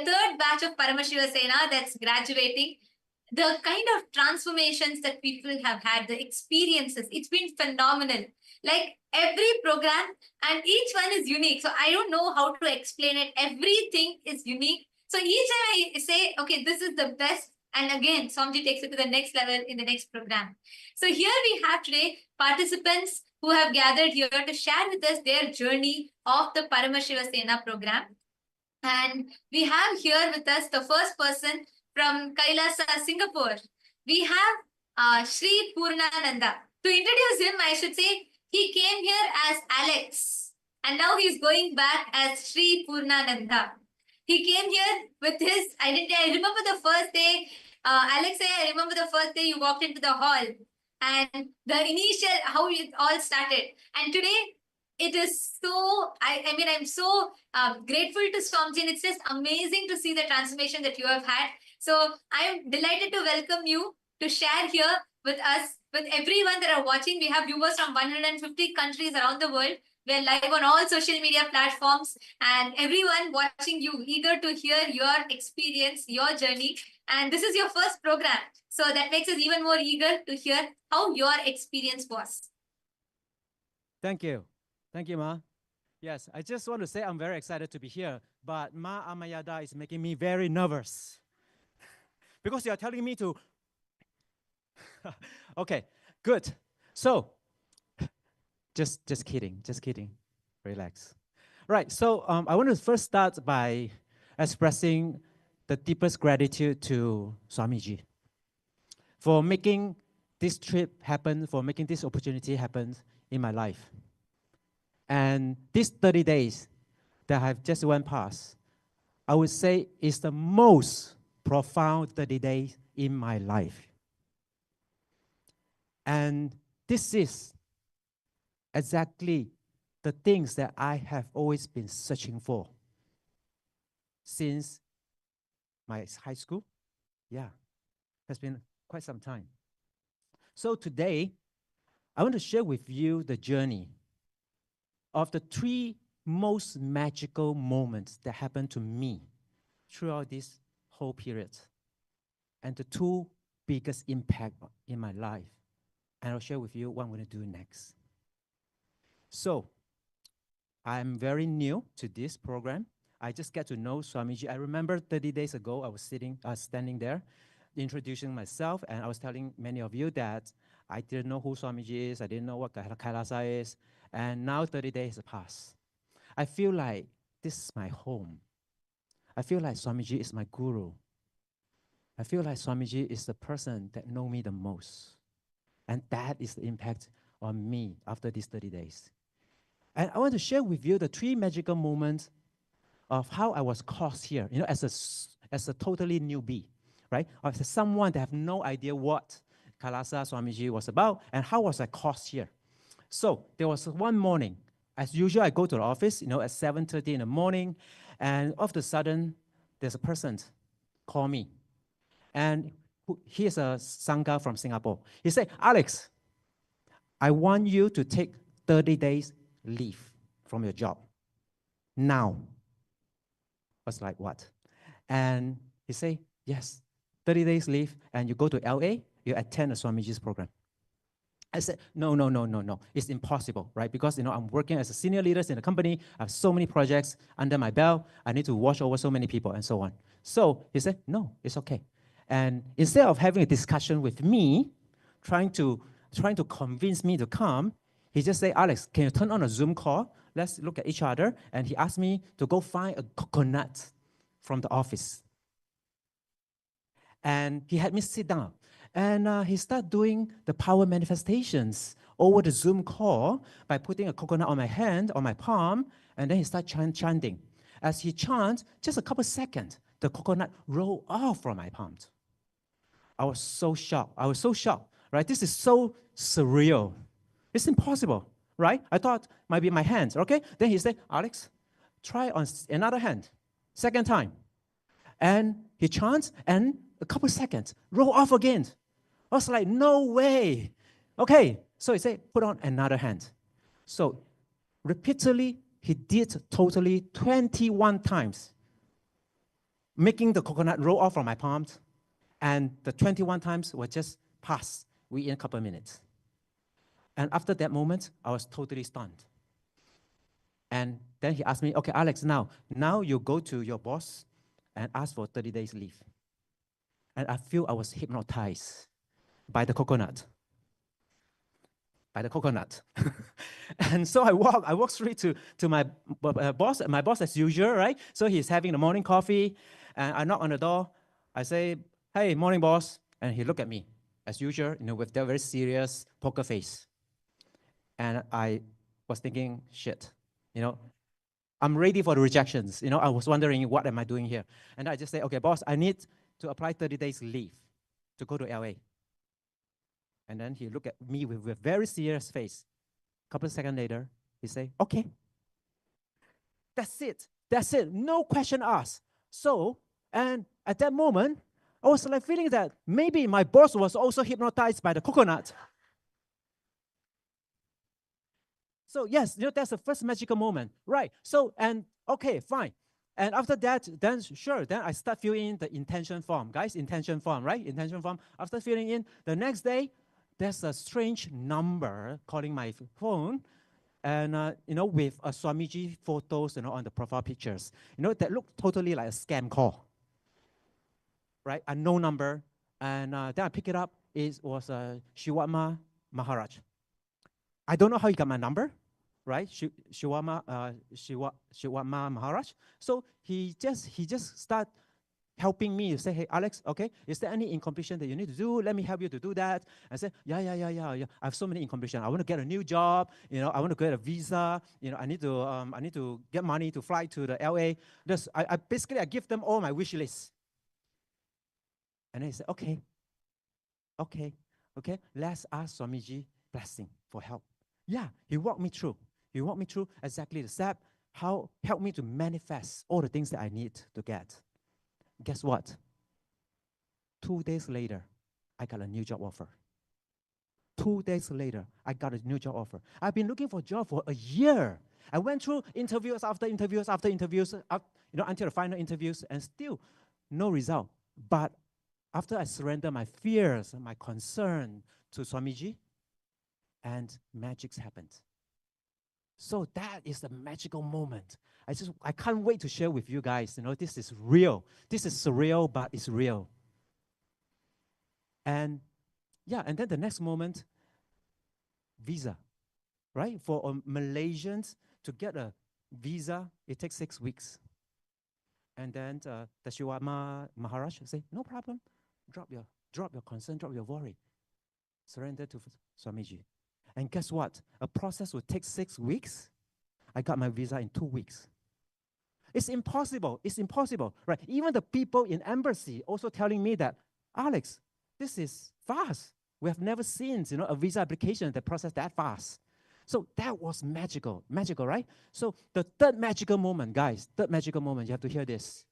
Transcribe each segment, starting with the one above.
third batch of Paramashiva Sena that's graduating. The kind of transformations that people have had, the experiences, it's been phenomenal. Like every program, and each one is unique. So I don't know how to explain it. Everything is unique. So each time I say, okay, this is the best. And again, Swamiji takes it to the next level in the next program. So here we have today participants who have gathered here to share with us their journey of the Paramashiva Sena program. And we have here with us the first person from Kailasa, Singapore. We have Sri Purnananda. To introduce him, I should say he came here as Alex, and now he's going back as Sri Purnananda. He came here with his identity. I remember the first day, Alex, I remember the first day you walked into the hall and the initial, how it all started. And today, it is so, I mean, I'm so grateful to Swamiji, and it's just amazing to see the transformation that you have had. So I'm delighted to welcome you to share here with us, with everyone that are watching. We have viewers from 150 countries around the world. We're live on all social media platforms, and everyone watching you, eager to hear your experience, your journey. And this is your first program. So that makes us even more eager to hear how your experience was. Thank you. Thank you, Ma. Yes, I just want to say I'm very excited to be here, but Ma Amayada is making me very nervous because you're telling me to. Okay, good. So, just kidding, relax. Right, so I want to first start by expressing the deepest gratitude to Swamiji for making this trip happen, for making this opportunity happen in my life. And these 30 days that have just went past, I would say is the most profound 30 days in my life. And this is exactly the things that I have always been searching for since my high school. Yeah, has been quite some time. So today, I want to share with you the journey of the 3 most magical moments that happened to me throughout this whole period, and the 2 biggest impact in my life. And I'll share with you what I'm going to do next. So, I'm very new to this program. I just get to know Swamiji. I remember 30 days ago, I was standing there, introducing myself, and I was telling many of you that I didn't know who Swamiji is, I didn't know what Kailasa is, and now 30 days have passed. I feel like this is my home. I feel like Swamiji is my guru. I feel like Swamiji is the person that knows me the most. And that is the impact on me after these 30 days. And I want to share with you the 3 magical moments of how I was cast here, you know, as a totally newbie, right? As someone that have no idea what Kailasa Swamiji was about, and how was I cast here. So there was one morning, as usual, I go to the office, you know, at 7:30 in the morning, and all of a sudden, there's a person call me. And he's a Sangha from Singapore. He said, Alex, I want you to take 30 days leave from your job. Now. I was like, what? And he said, yes, 30 days leave, and you go to LA, you attend the Swamiji's program. I said, no, it's impossible, right? Because, you know, I'm working as a senior leader in the company, I have so many projects under my belt, I need to watch over so many people and so on. So he said, no, it's okay. And instead of having a discussion with me, trying to convince me to come, he just said, Alex, can you turn on a Zoom call? Let's look at each other. And he asked me to go find a coconut from the office. And he had me sit down. And he started doing the power manifestations over the Zoom call by putting a coconut on my hand, on my palm, and then he started chanting. As he chants, just a couple seconds, the coconut rolled off from my palm. I was so shocked. Right? This is so surreal. It's impossible, right? I thought might be my hands, okay? Then he said, Alex, try on another hand. Second time. And he chants, and a couple seconds, roll off again. I was like, no way. Okay, so he said, put on another hand. So repeatedly, he did totally 21 times. making the coconut roll off from my palms, and the 21 times were just passed within a couple of minutes. And after that moment, I was totally stunned. And then he asked me, okay, Alex, now you go to your boss and ask for 30 days leave. And I feel I was hypnotized by the coconut. And so I walk straight to my boss, as usual, right? So he's having the morning coffee, and I knock on the door. I say, hey, morning, boss. And he looked at me, as usual, with that very serious poker face. And I was thinking, shit, I'm ready for the rejections. I was wondering, what am I doing here? And I just say, okay, boss, I need to apply 30 days leave to go to LA. And then he looked at me with a very serious face. A couple of seconds later, he said, okay, that's it. No question asked. So, and at that moment, I was like feeling that maybe my boss was also hypnotized by the coconut. So yes, that's the first magical moment, right? So, and okay, fine. And after that, then I start filling in the intention form. Guys, intention form, right? Intention form. After filling in, the next day, there's a strange number calling my phone, and with a Swamiji photos, on the profile pictures, that looked totally like a scam call, right? A no number, and then I pick it up. It was Shiva Maharaj. I don't know how he got my number, right? Shiva Maharaj. So he just start helping me to say, hey, Alex, okay, is there any incompletion that you need to do? Let me help you to do that. I said, yeah. I have so many incompletion. I want to get a new job. I want to get a visa. I need to get money to fly to the LA. I basically give them all my wish list. And then he said, okay. Let's ask Swamiji blessing for help. Yeah, he walked me through. He walked me through exactly the step, how help me to manifest all the things that I need to get. Guess what? 2 days later, I got a new job offer. 2 days later, I got a new job offer. I've been looking for a job for a year. I went through interviews after interviews after interviews, until the final interviews, and still no result. But after I surrender my fears, my concern to Swamiji, and magic happened. So that is the magical moment. I can't wait to share with you guys. This is real. This is surreal, but it's real. And yeah, and then the next moment, visa, right? For Malaysians to get a visa, it takes 6 weeks. And then the Shiva Maharaj say, no problem. Drop your concern, drop your worry. Surrender to Swamiji. And guess what? A process would take 6 weeks. I got my visa in 2 weeks. It's impossible, right? Even the people in embassy also telling me that, Alex, this is fast. We have never seen, a visa application that process that fast. So that was magical, right? So the third magical moment, guys, you have to hear this.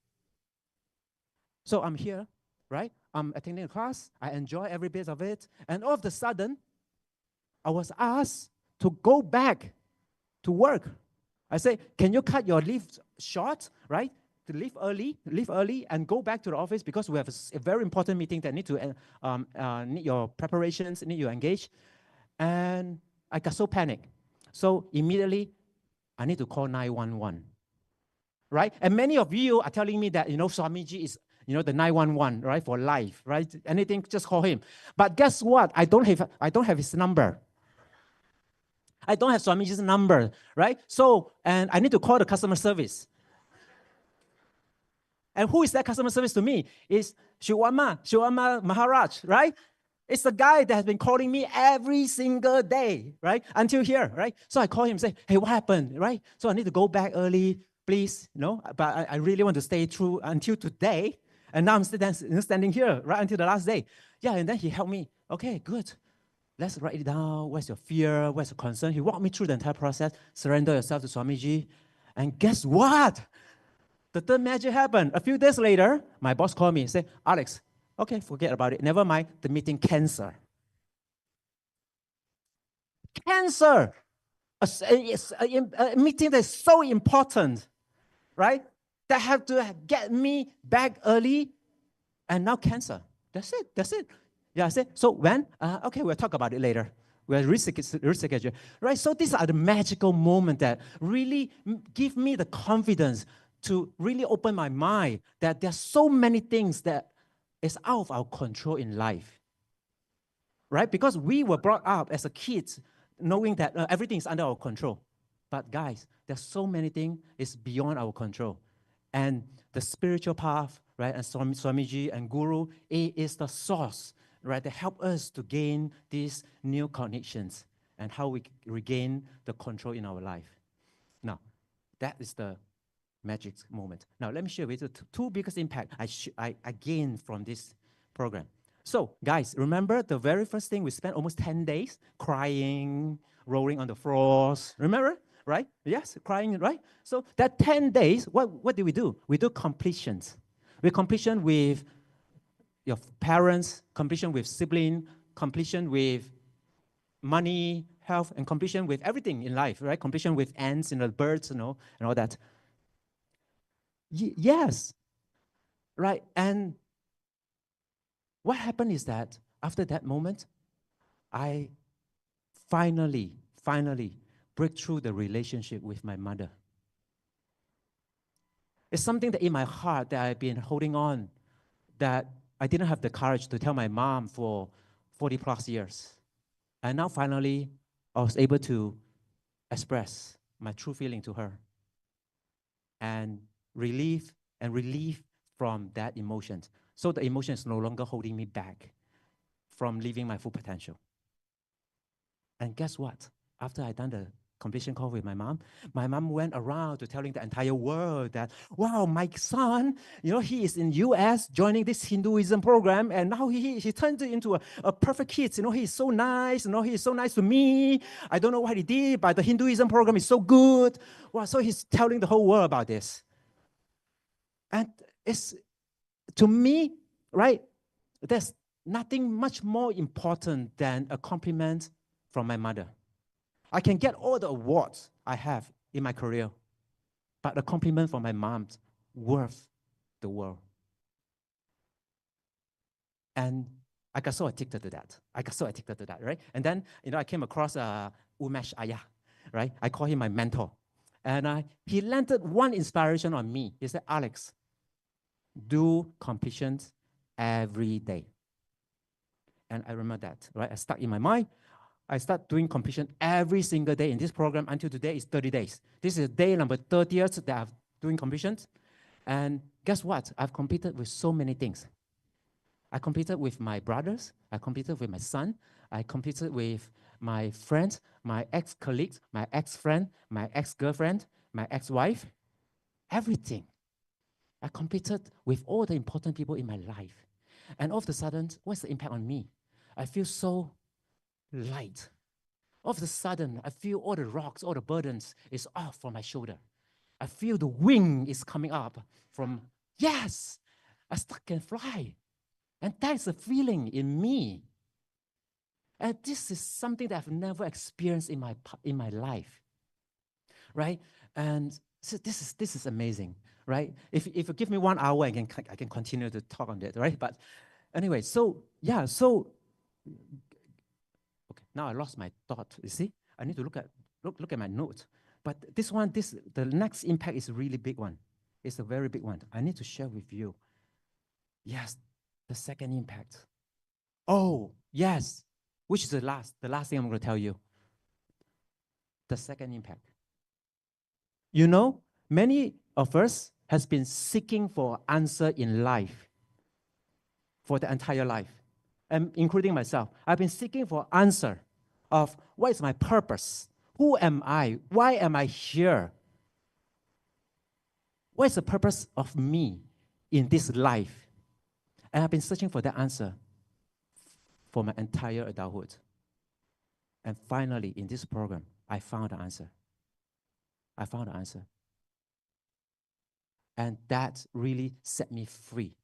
So I'm here, right? I'm attending a class. I enjoy every bit of it. And all of a sudden, I was asked to go back to work. I say, can you cut your leave short, right? To leave early, and go back to the office because we have a very important meeting that need your preparations, need you engage. And I got so panicked. So immediately, I need to call 911, right? And many of you are telling me that, Swamiji is, the 911, right, for life, right? Anything, just call him. But guess what? I don't have his number. I don't have Swamiji's number, right? So, and I need to call the customer service. And who is that customer service to me? It's Shiva Maharaj, right? It's the guy that has been calling me every single day, right? Until here, right? So I call him and say, hey, what happened, right? So I need to go back early, please, but I really want to stay through until today. And now I'm standing here, right, until the last day. Yeah, and then he helped me. Okay, good. Let's write it down. Where's your fear? Where's your concern? He walked me through the entire process. Surrender yourself to Swamiji. And guess what? The third magic happened. A few days later, my boss called me and said, Alex, okay, forget about it. Never mind. The meeting cancer. Cancer. A meeting that's so important, right? that have to get me back early, and now cancer. That's it. Yeah, I said, so when? Okay, we'll talk about it later. We'll reschedule. Right, so these are the magical moments that really give me the confidence to really open my mind that there's so many things that is out of our control in life. Right, because we were brought up as a kids knowing that everything is under our control. But guys, there's so many things is beyond our control. And the spiritual path, right, and Swamiji and Guru, it is the source, right, that help us to gain these new connections and how we regain the control in our life. Now, that is the magic moment. Now, let me share with you the two biggest impact I gained from this program. So, guys, remember the very first thing we spent almost 10 days crying, rolling on the floors. Remember? Right? Yes, crying, right? So that 10 days, what do? We do completions. We completion with your parents, completion with sibling, completion with money, health, and completion with everything in life, right? Completion with ants and the birds, and all that. Yes, right? And what happened is that after that moment, I finally break through the relationship with my mother. It's something that in my heart that I've been holding on, that I didn't have the courage to tell my mom for 40 plus years. And now finally, I was able to express my true feeling to her and relieve from that emotion. So the emotion is no longer holding me back from living my full potential. And guess what? After I done the completion call with my mom went around to telling the entire world that, wow, my son, he is in US joining this Hinduism program, and now he turned into a perfect kid. He's so nice, he is so nice to me. I don't know what he did, but the Hinduism program is so good. Wow, so he's telling the whole world about this. And it's, to me, right, there's nothing much more important than a compliment from my mother. I can get all the awards I have in my career, but a compliment from my mom's worth the world. And I got so addicted to that. Right? And then, I came across Umesh Ayah, right? I call him my mentor. And he landed one inspiration on me. He said, Alex, do completions every day. And I remember that, right? I stuck in my mind. I start doing completion every single day in this program until today is 30 days. This is day number 30th that I'm doing completions. And guess what? I've completed with so many things. I completed with my brothers. I completed with my son. I completed with my friends, my ex-colleagues, my ex-friend, my ex-girlfriend, my ex-wife. Everything. I completed with all the important people in my life. And all of a sudden, what's the impact on me? I feel so light. All of a sudden, I feel all the rocks, all the burdens is off from my shoulder. I feel the wing is coming up from, yes, I can fly. And that's a feeling in me. And this is something that I've never experienced in my life, right? And so this is amazing, right? If you give me 1 hour, I can continue to talk on that, right? But anyway, so yeah, okay, now I lost my thought. You see, I need to look at my notes. But the next impact is a really big one. It's a very big one. I need to share with you. Yes, the second impact. Oh, yes, which is the last thing I'm going to tell you. The second impact. Many of us has been seeking for answer in life for the entire life, and including myself. I've been seeking for answer of what is my purpose? Who am I? Why am I here? What is the purpose of me in this life? And I've been searching for that answer for my entire adulthood. And finally, in this program, I found the answer. And that really set me free.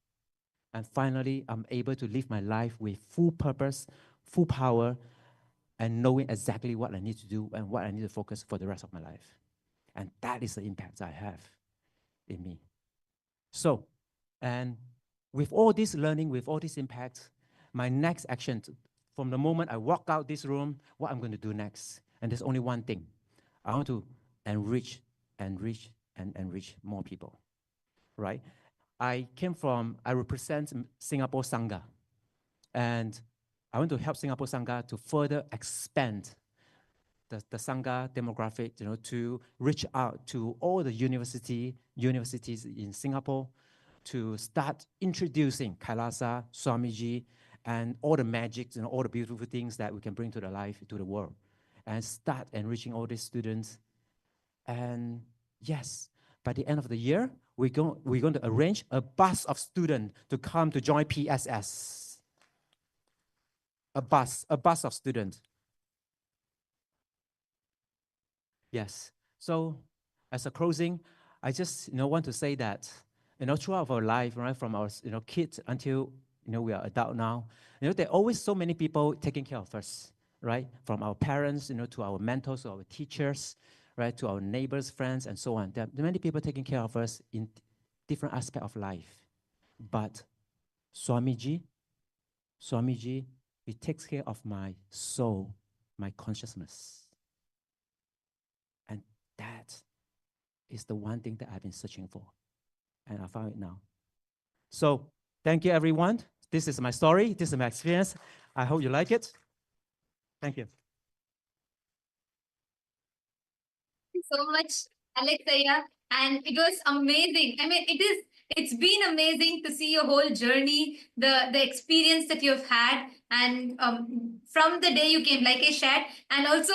And finally, I'm able to live my life with full purpose, full power, and knowing exactly what I need to do and what I need to focus for the rest of my life. And that is the impact I have in me. So, and with all this learning, with all this impact, my next action, from the moment I walk out this room, what I'm going to do next. And there's only one thing. I want to enrich, enrich, and enrich more people, right? I represent Singapore Sangha. And I want to help Singapore Sangha to further expand the Sangha demographic, to reach out to all the universities in Singapore, to start introducing Kailasa, Swamiji, and all the magics, all the beautiful things that we can bring to the life, to the world, and start enriching all these students. And yes, by the end of the year, we're going to arrange a bus of students to come to join PSS. A bus of students. Yes. So as a closing, I just want to say that throughout our life, right, from our kids until we are adult now, there are always so many people taking care of us, right? From our parents, to our mentors, to our teachers, right, to our neighbors, friends, and so on. There are many people taking care of us in different aspects of life. But Swamiji, he takes care of my soul, my consciousness. And that is the one thing that I've been searching for. And I found it now. So thank you, everyone. This is my story. This is my experience. I hope you like it. Thank you. Thank you so much, Alexia. And it was amazing. I mean, it's been amazing to see your whole journey, the experience that you've had, and from the day you came, like I shared, and also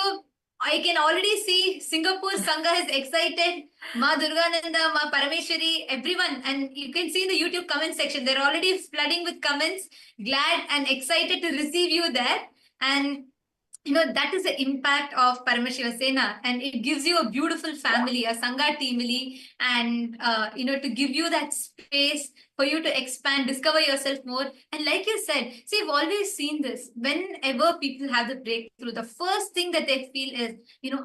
I can already see Singapore Sangha is excited. Ma Durgananda, Ma Parameshwari, everyone. And you can see in the YouTube comment section, they're already flooding with comments, glad and excited to receive you there. And that is the impact of Paramashiva Sena, and it gives you a beautiful family, a Sangha teamily, and to give you that space for you to expand, discover yourself more. And like you said, see, I've always seen this. Whenever people have the breakthrough, the first thing that they feel is,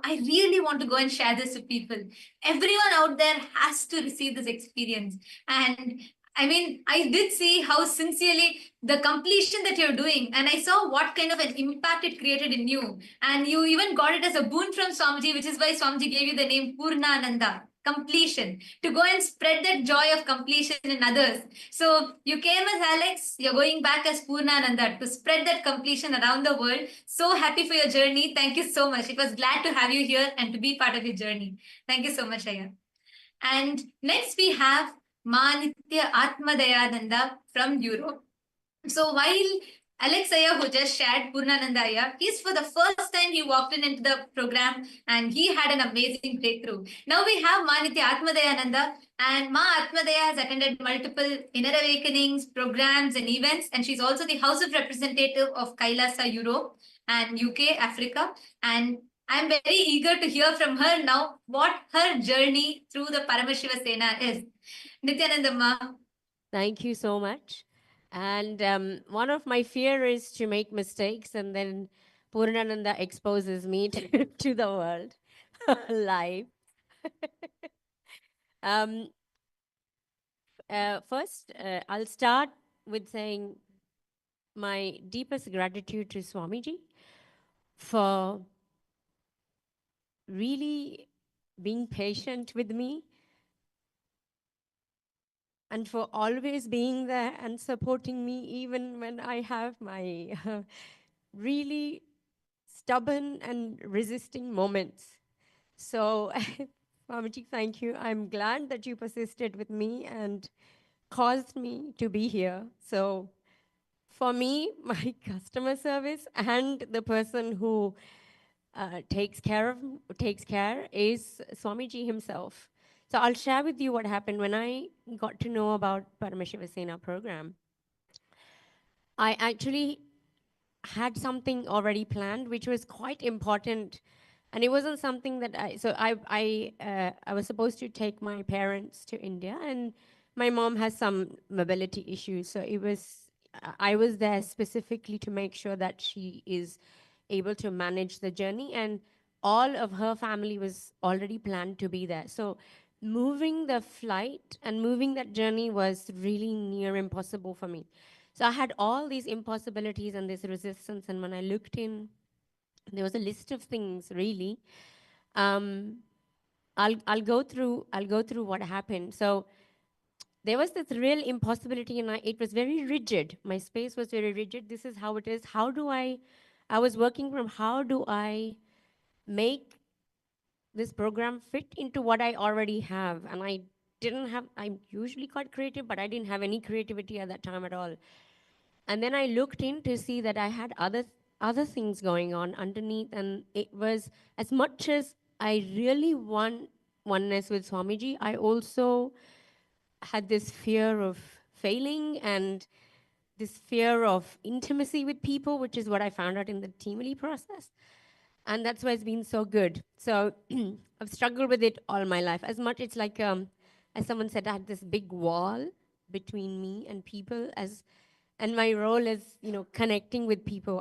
I really want to go and share this with people. Everyone out there has to receive this experience. And I mean, I did see how sincerely the completion that you're doing, and I saw what kind of an impact it created in you. And you even got it as a boon from Swamiji, which is why Swamiji gave you the name Purnananda, completion, to go and spread that joy of completion in others. So you came as Alex, you're going back as Purnananda to spread that completion around the world. So happy for your journey. Thank you so much. It was glad to have you here and to be part of your journey. Thank you so much, Aya. And next we have Manitya Atmadayananda from Europe. So while Alex Aya, who just shared Purnananda Aya, he's for the first time he walked into the program and he had an amazing breakthrough. Now we have Manitya Atmadayananda, and Ma Atmadaya has attended multiple inner awakenings, programs, and events, and she's also the House of Representative of Kailasa Europe and UK, Africa. And I'm very eager to hear from her now what her journey through the Paramashiva Sena is. Nityananda Ma. Thank you so much. And one of my fear is to make mistakes, and then Purnananda exposes me to the world live. First, I'll start with saying my deepest gratitude to Swamiji for really being patient with me and for always being there and supporting me even when I have my really stubborn and resisting moments. So, Swamiji, thank you. I'm glad that you persisted with me and caused me to be here. So, for me, my customer service and the person who takes care is Swamiji himself. So I'll share with you what happened when I got to know about Paramashiva Sena program. I actually had something already planned, which was quite important, and it wasn't something that I was supposed to take my parents to India, and my mom has some mobility issues, so I was there specifically to make sure that she is able to manage the journey, and all of her family was already planned to be there. So moving the flight and moving that journey was really near impossible for me. So I had all these impossibilities and this resistance. And when I looked in, there was a list of things really. Um, I'll go through what happened. So there was this real impossibility, and it was very rigid. My space was very rigid. This is how it is. I was working from how do I make this program fit into what I already have? And I'm usually quite creative, but I didn't have any creativity at that time at all. And then I looked in to see that I had other things going on underneath. And it was, as much as I really want oneness with Swamiji, I also had this fear of failing and this fear of intimacy with people, which is what I found out in the Teamly process. And that's why it's been so good. So I've struggled with it all my life. As much, it's like, as someone said, I had this big wall between me and people, and my role is, connecting with people.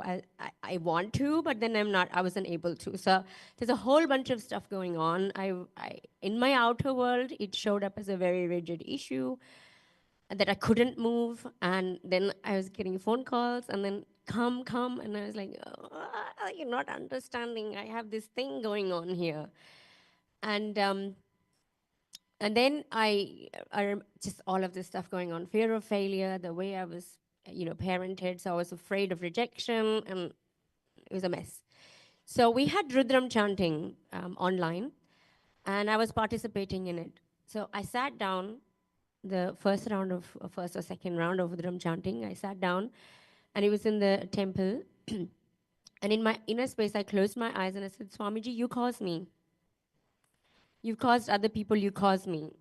I want to, but then I wasn't able to. So there's a whole bunch of stuff going on. In my outer world, it showed up as a very rigid issue that I couldn't move. And then I was getting phone calls and then come. And I was like, oh, you're not understanding. I have this thing going on here. And then just all of this stuff going on, fear of failure, the way I was, parented. So I was afraid of rejection, and it was a mess. So we had Rudram chanting online, and I was participating in it. So I sat down the first or second round of Rudram chanting. I sat down, and it was in the temple. And in my inner space, I closed my eyes and I said, Swamiji, you caused me. You've caused other people, you caused me.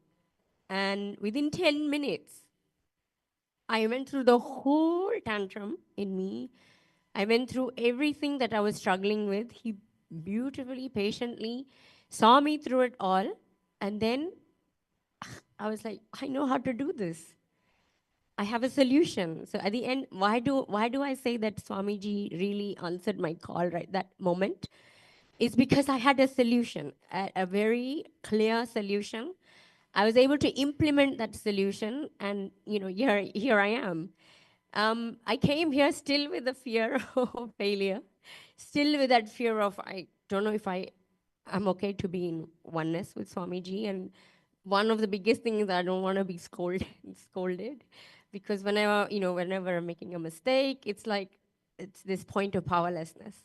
And within 10 minutes, I went through the whole tantrum in me. I went through everything that I was struggling with. He beautifully, patiently saw me through it all. And then I was like, I know how to do this. I have a solution. So at the end, why do I say that Swamiji really answered my call right that moment? It's because I had a solution, a very clear solution. I was able to implement that solution, and here I am. I came here still with the fear of failure, still with that fear of I don't know if I'm okay to be in oneness with Swamiji. And one of the biggest things is I don't want to be scolded, because whenever I'm making a mistake, it's this point of powerlessness.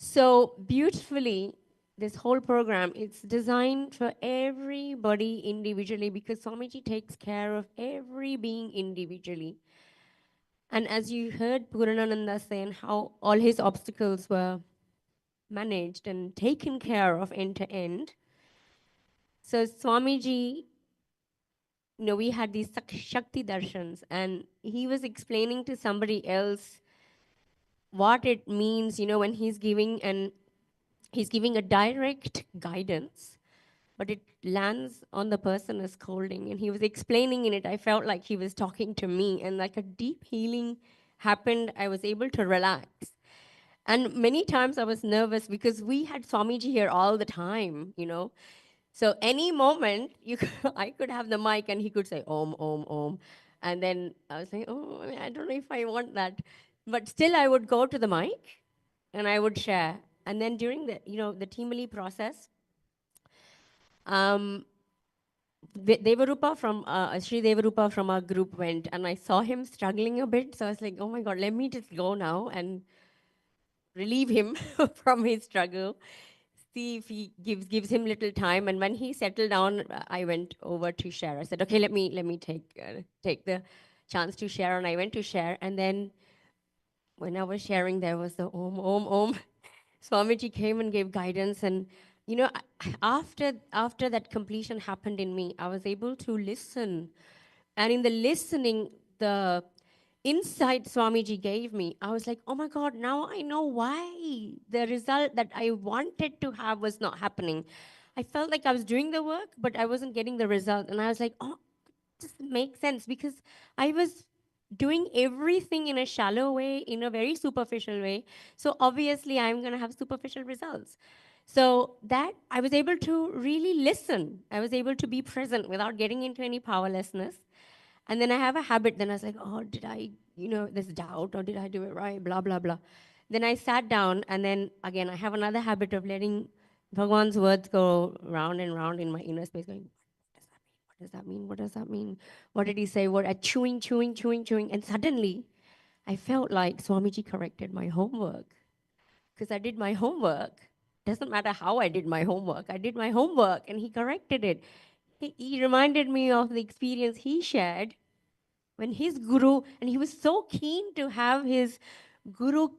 So beautifully, this whole program, it's designed for everybody individually, because Swamiji takes care of every being individually. And as you heard Puranananda saying how all his obstacles were managed and taken care of end to end. So Swamiji, we had these Shakti Darshans, and he was explaining to somebody else what it means, when he's giving a direct guidance, but it lands on the person as scolding. And he was explaining in it, I felt like he was talking to me, and like a deep healing happened. I was able to relax. And many times I was nervous because we had Swamiji here all the time, So any moment I could have the mic and he could say Om, Om, Om. And then I was like, oh, I don't know if I want that. But still I would go to the mic and I would share. And then during the Teamly process, Devarupa from Sri Devarupa from our group went, and I saw him struggling a bit. So I was like, oh my God, let me just go now and relieve him from his struggle. See if he gives him little time. And when he settled down, I went over to share. I said, okay, let me take the chance to share, and I went to share. And then when I was sharing, there was the Om, Om, Om. Swamiji came and gave guidance. And after that completion happened in me, I was able to listen. And in the listening, the insight Swamiji gave me, I was like, oh my God, now I know why the result that I wanted to have was not happening. I felt like I was doing the work, but I wasn't getting the result. And I was like, oh, this makes sense, because I was doing everything in a shallow way, in a very superficial way. So obviously I'm going to have superficial results. So that I was able to really listen. I was able to be present without getting into any powerlessness. And then I have a habit, then I was like, oh, did I, this doubt, or did I do it right? Blah, blah, blah. Then I sat down, and then again, I have another habit of letting Bhagwan's words go round and round in my inner space, going, what does that mean? What does that mean? What did he say? Chewing, chewing, chewing, chewing. And suddenly, I felt like Swamiji corrected my homework. Because I did my homework. Doesn't matter how I did my homework. I did my homework, and he corrected it. He reminded me of the experience he shared when his guru, and he was so keen to have his guru,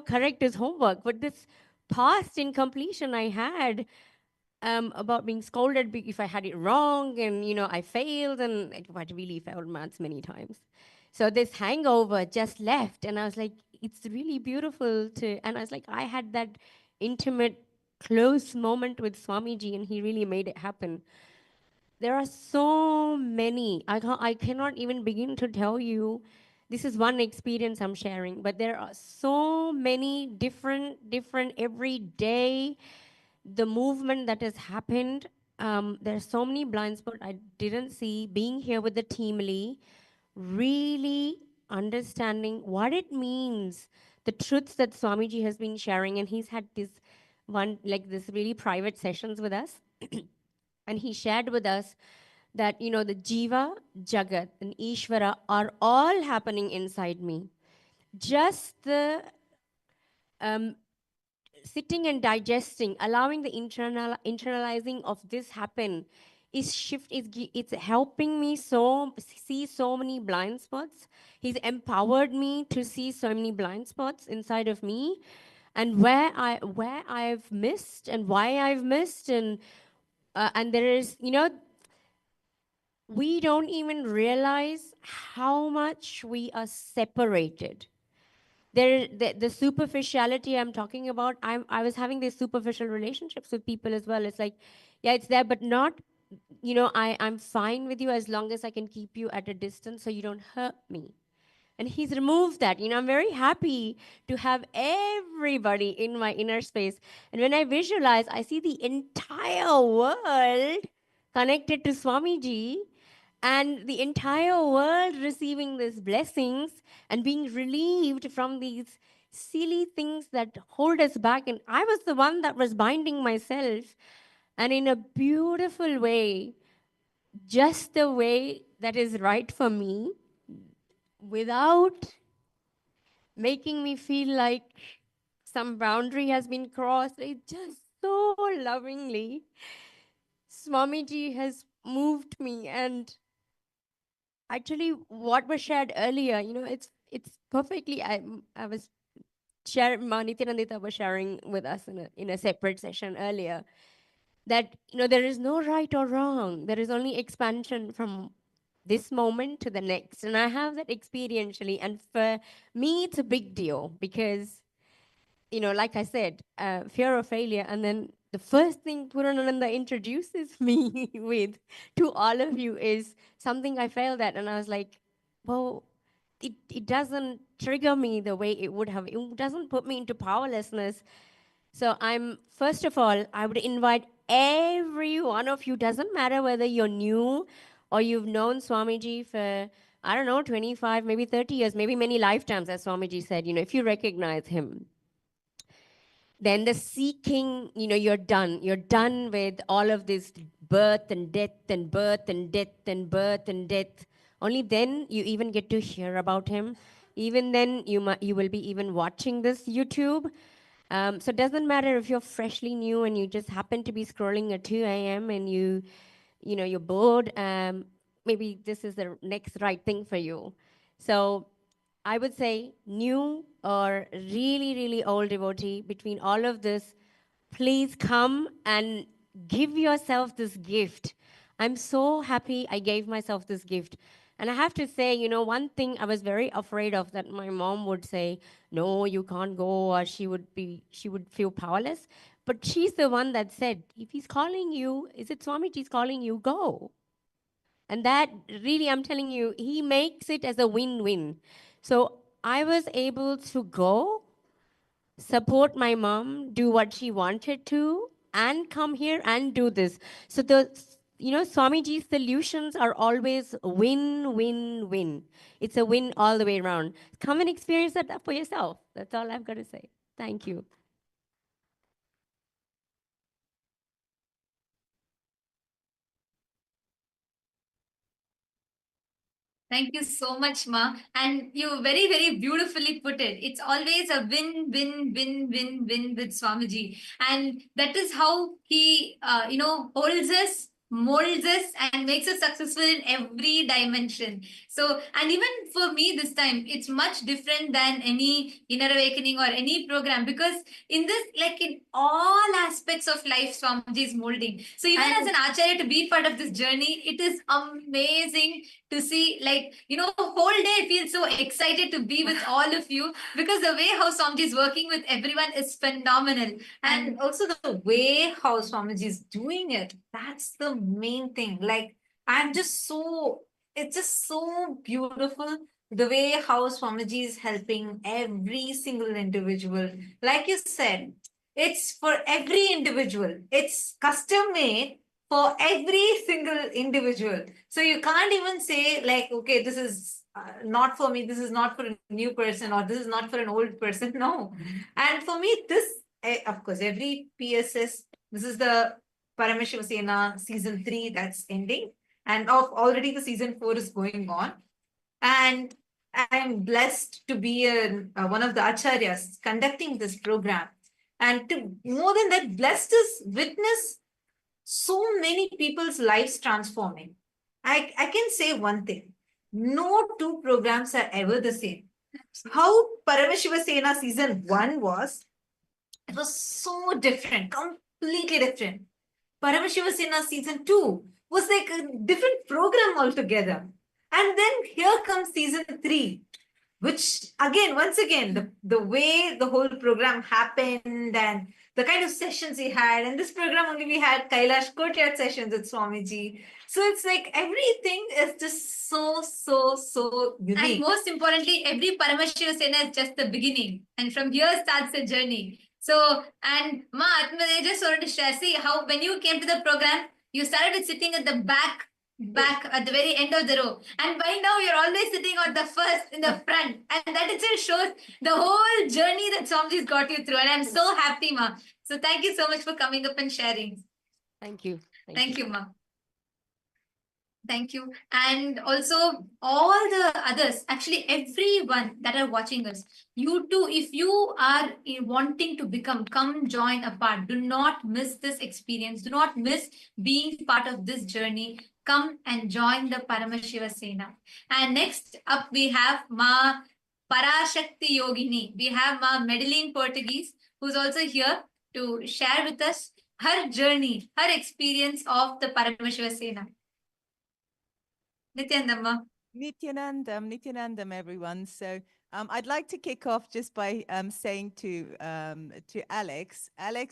correct his homework. But this past incompletion I had about being scolded if I had it wrong, and I failed, and I really failed maths many times. So this hangover just left, and I was like, it's really beautiful and I was like, I had that intimate, close moment with Swamiji, and he really made it happen. There are so many. I cannot even begin to tell you. This is one experience I'm sharing, but there are so many different every day. The movement that has happened. There's so many blind spots I didn't see. Being here with the team, Lee, really understanding what it means, the truths that Swamiji has been sharing, and he's had this really private sessions with us. And he shared with us that, the Jiva, Jagat, and Ishvara are all happening inside me. Just the sitting and digesting, allowing the internalizing of this happen it's helping me see so many blind spots. He's empowered me to see so many blind spots inside of me, and where I've missed and why I've missed, and there is, we don't even realize how much we are separated. The superficiality I'm talking about, I was having these superficial relationships with people as well. It's like, yeah, it's there, but not, I'm fine with you as long as I can keep you at a distance so you don't hurt me. And he's removed that. I'm very happy to have everybody in my inner space. And when I visualize, I see the entire world connected to Swamiji, and the entire world receiving these blessings and being relieved from these silly things that hold us back. And I was the one that was binding myself. And in a beautiful way, just the way that is right for me, without making me feel like some boundary has been crossed. It just so lovingly, Swamiji has moved me. And actually, what was shared earlier, it's perfectly. I was sharing. Nityanandita was sharing with us in a separate session earlier that there is no right or wrong. There is only expansion from this moment to the next, and I have that experientially. And for me, it's a big deal because like I said, fear of failure. And then the first thing Puranananda introduces me with to all of you is something I failed at. And I was like, well, it doesn't trigger me the way it would have. It doesn't put me into powerlessness. So first of all, I would invite every one of you, doesn't matter whether you're new or you've known Swamiji for, I don't know, 25, maybe 30 years, maybe many lifetimes, as Swamiji said, if you recognize him. Then the seeking, you're done. You're done with all of this birth and death and birth and death and birth and death. Only then you even get to hear about him. Even then you will be even watching this YouTube. So it doesn't matter if you're freshly new and you just happen to be scrolling at 2 a.m. and you're bored. Maybe this is the next right thing for you. So I would say new or really, really old devotee, between all of this, please come and give yourself this gift. I'm so happy I gave myself this gift. And I have to say, one thing I was very afraid of, that my mom would say, no, you can't go, or she would feel powerless. But she's the one that said, if he's calling you, is it Swamiji's calling you, go. And that really, I'm telling you, he makes it as a win-win. So I was able to go, support my mom, do what she wanted to, and come here and do this. So Swamiji's solutions are always win, win, win. It's a win all the way around. Come and experience that for yourself. That's all I've got to say. Thank you. Thank you so much, Ma. And you very, very beautifully put it. It's always a win, win, win, win, win with Swamiji. And that is how he, holds us, molds us, and makes us successful in every dimension. So, and even for me this time, it's much different than any inner awakening or any program, because in this, like in all aspects of life, Swamiji is molding. So even as an acharya to be part of this journey, it is amazing to see, like, whole day I feel so excited to be with all of you, because the way how Swamiji is working with everyone is phenomenal. And also the way how Swamiji is doing it, that's the main thing. Like, it's just so beautiful the way how Swamiji is helping every single individual. Like you said, it's for every individual. It's custom made for every single individual. So you can't even say like, okay, this is not for me, this is not for a new person, or this is not for an old person. No. And for me, of course, every PSS, this is the Paramashiva Sena season 3 that's ending. And already the season 4 is going on. And I'm blessed to be one of the acharyas conducting this program. And to more than that, blessed is witness so many people's lives transforming. I can say one thing. No two programs are ever the same. How Paramashiva Sena season 1 was, it was so different, completely different. Paramashiva Sena season 2 was like a different program altogether. And then here comes season 3, which again, once again, the way the whole program happened and the kind of sessions we had. And this program only we had Kailash courtyard sessions with Swamiji. So it's like everything is just so unique. And most importantly, every Paramashiva Sena is just the beginning. And from here starts the journey. So, and Ma, I just wanted to share, see how when you came to the program, you started with sitting at the back at the very end of the row. And by now, you're always sitting on the first, in the front. And that itself shows the whole journey that Swamiji's got you through. And I'm so happy, Ma. So thank you so much for coming up and sharing. Thank you. Thank you, Ma. Thank you. And also all the others, actually everyone that are watching us, you too, if you are wanting to come join a part. Do not miss this experience. Do not miss being part of this journey. Come and join the Paramashiva Sena. And next up, we have Ma Parashakti Yogini. We have Ma Madeline Portuguese, who's also here to share with us her journey, her experience of the Paramashiva Sena. Nityanandam, everyone. So I'd like to kick off just by saying to Alex,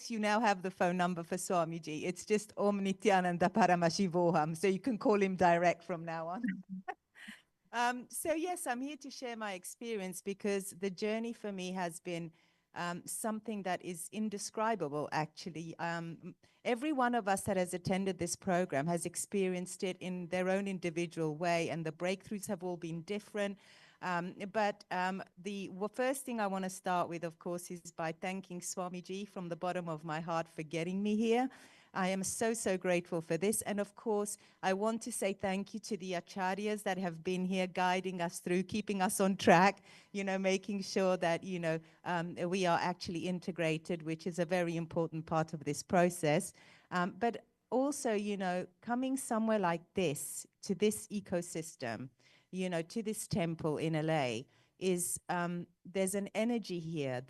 you now have the phone number for Swamiji. It's just Om Nityananda Paramashivoham, so you can call him direct from now on. So yes, I'm here to share my experience because the journey for me has been something that is indescribable, actually. Every one of us that has attended this program has experienced it in their own individual way, and the breakthroughs have all been different. But the first thing I want to start with, of course, is by thanking Swamiji from the bottom of my heart for getting me here. I am so grateful for this. And of course, I want to say thank you to the acharyas that have been here guiding us through, keeping us on track, making sure that, we are actually integrated, which is a very important part of this process. But also, coming somewhere like this, to this ecosystem, to this temple in LA, is there's an energy here.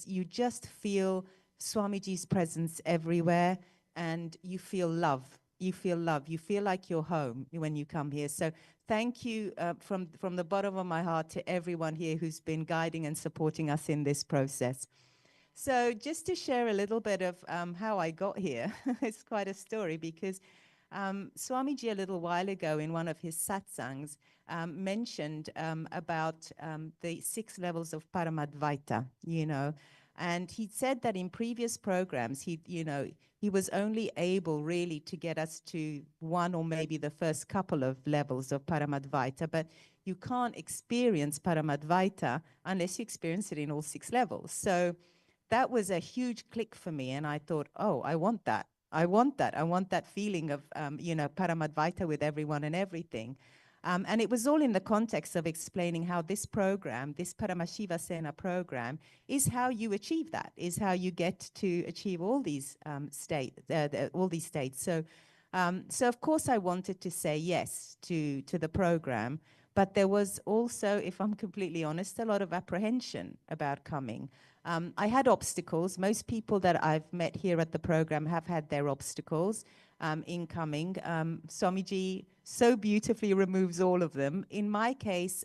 You just feel Swamiji's presence everywhere. And you feel love. You feel like you're home when you come here. So thank you from the bottom of my heart to everyone here who's been guiding and supporting us in this process. So just to share a little bit of how I got here, it's quite a story because Swamiji a little while ago in one of his satsangs mentioned about the 6 levels of Paramadvaita, And he said that in previous programs, he was only able really to get us to one or maybe the first couple of levels of Paramadvaita, but you can't experience Paramadvaita unless you experience it in all 6 levels. So that was a huge click for me. And I thought, oh, I want that. I want that. I want that feeling of, Paramadvaita with everyone and everything. And it was all in the context of explaining how this program, this Paramashiva Sena program, is how you achieve that, is how you get to achieve all these states. So of course I wanted to say yes to the program, but there was also, if I'm completely honest, a lot of apprehension about coming. I had obstacles. Most people that I've met here at the program have had their obstacles in coming. Swamiji so beautifully removes all of them. In my case,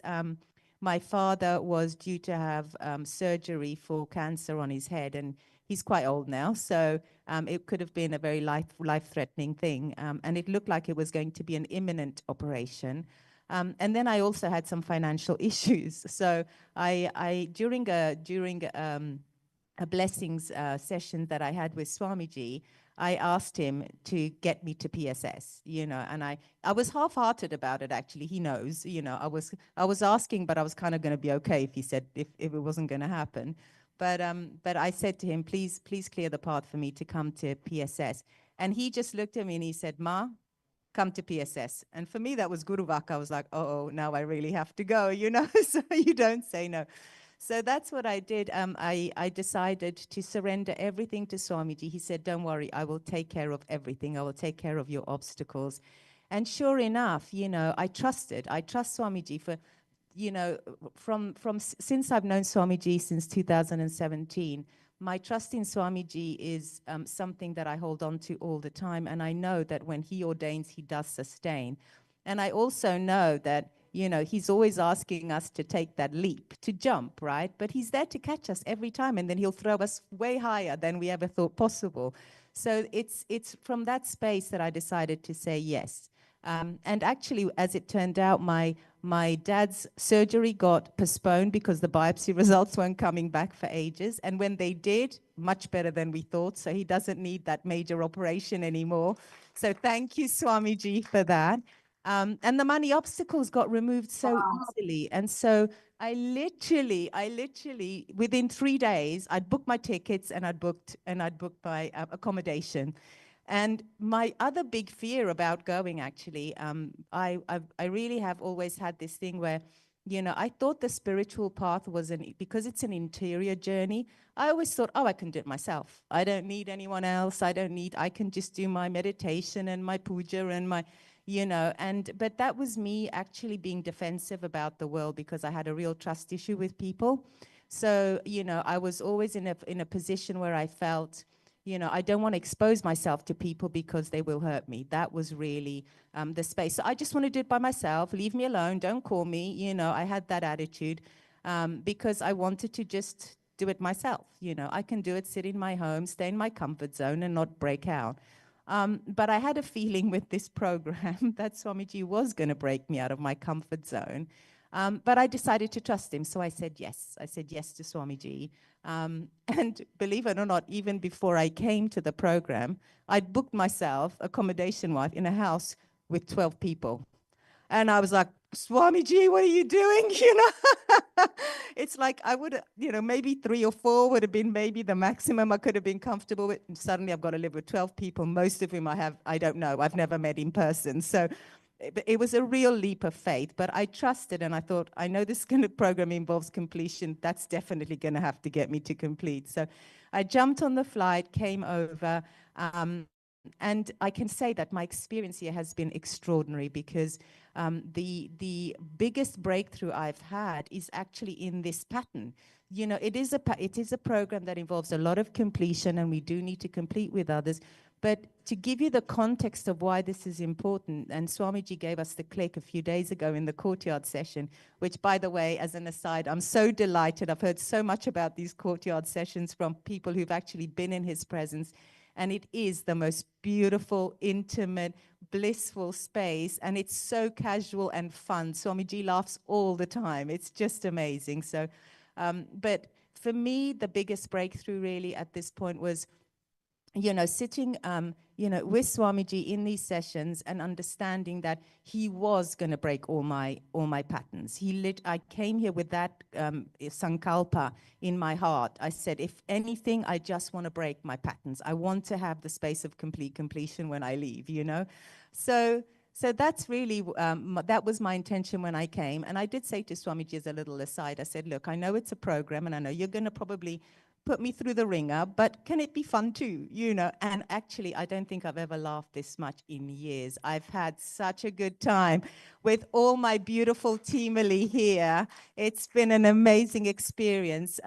my father was due to have surgery for cancer on his head, and he's quite old now, so it could have been a very life-threatening thing, and it looked like it was going to be an imminent operation. And then I also had some financial issues. So during a blessings session that I had with Swamiji, I asked him to get me to PSS, and I was half-hearted about it, actually. He knows, I was asking, but I was kind of going to be okay if he said, if it wasn't going to happen. But I said to him, please clear the path for me to come to PSS. And he just looked at me and he said, Ma, come to PSS. And for me, that was Guru Vaka. I was like, oh, now I really have to go, so you don't say no. So that's what I did. I decided to surrender everything to Swamiji. He said, don't worry, I will take care of everything. I will take care of your obstacles. And sure enough, I trusted. I trust Swamiji for, since I've known Swamiji since 2017, my trust in Swamiji is something that I hold on to all the time. And I know that when he ordains, he does sustain. And I also know that, he's always asking us to take that leap, to jump, right? But he's there to catch us every time, and then he'll throw us way higher than we ever thought possible. So it's from that space that I decided to say yes. And actually, as it turned out, my dad's surgery got postponed because the biopsy results weren't coming back for ages. And when they did, much better than we thought. So he doesn't need that major operation anymore. So thank you, Swamiji, for that. And the money obstacles got removed so easily. And so I literally, within 3 days, I'd booked my tickets and I'd booked my accommodation. And my other big fear about going, actually, I really have always had this thing where, I thought the spiritual path was because it's an interior journey. I always thought, oh, I can do it myself. I don't need anyone else. I can just do my meditation and my puja and my, but that was me actually being defensive about the world because I had a real trust issue with people. So, I was always in a position where I felt, I don't want to expose myself to people because they will hurt me. That was really the space. So I just want to do it by myself. Leave me alone. Don't call me. I had that attitude because I wanted to just do it myself. I can do it, sit in my home, stay in my comfort zone and not break out. But I had a feeling with this program that Swamiji was going to break me out of my comfort zone. But I decided to trust him. So I said yes. I said yes to Swamiji. And believe it or not, even before I came to the program, I'd booked myself accommodation-wise in a house with 12 people. And I was like, Swamiji, what are you doing? It's like I would, maybe 3 or 4 would have been maybe the maximum I could have been comfortable with. And suddenly I've got to live with 12 people, most of whom I don't know, I've never met in person. So it was a real leap of faith, but I trusted and I thought, I know this kind of program involves completion. That's definitely going to have to get me to complete. So I jumped on the flight, came over, and I can say that my experience here has been extraordinary because the biggest breakthrough I've had is actually in this pattern. It is a program that involves a lot of completion, and we do need to complete with others. But to give you the context of why this is important, and Swamiji gave us the click a few days ago in the courtyard session, which, by the way, as an aside, I'm so delighted. I've heard so much about these courtyard sessions from people who've actually been in his presence. And it is the most beautiful, intimate, blissful space. And it's so casual and fun. Swamiji laughs all the time. It's just amazing. So, but for me, the biggest breakthrough really at this point was, sitting, with Swamiji in these sessions and understanding that he was going to break all my patterns. I came here with that sankalpa in my heart. I said, if anything, I just want to break my patterns. I want to have the space of complete completion when I leave, So that's really, that was my intention when I came. And I did say to Swamiji as a little aside, I said, look, I know it's a program and I know you're going to probably put me through the ringer, but can it be fun too, And actually, I don't think I've ever laughed this much in years. I've had such a good time with all my beautiful teamily here. It's been an amazing experience.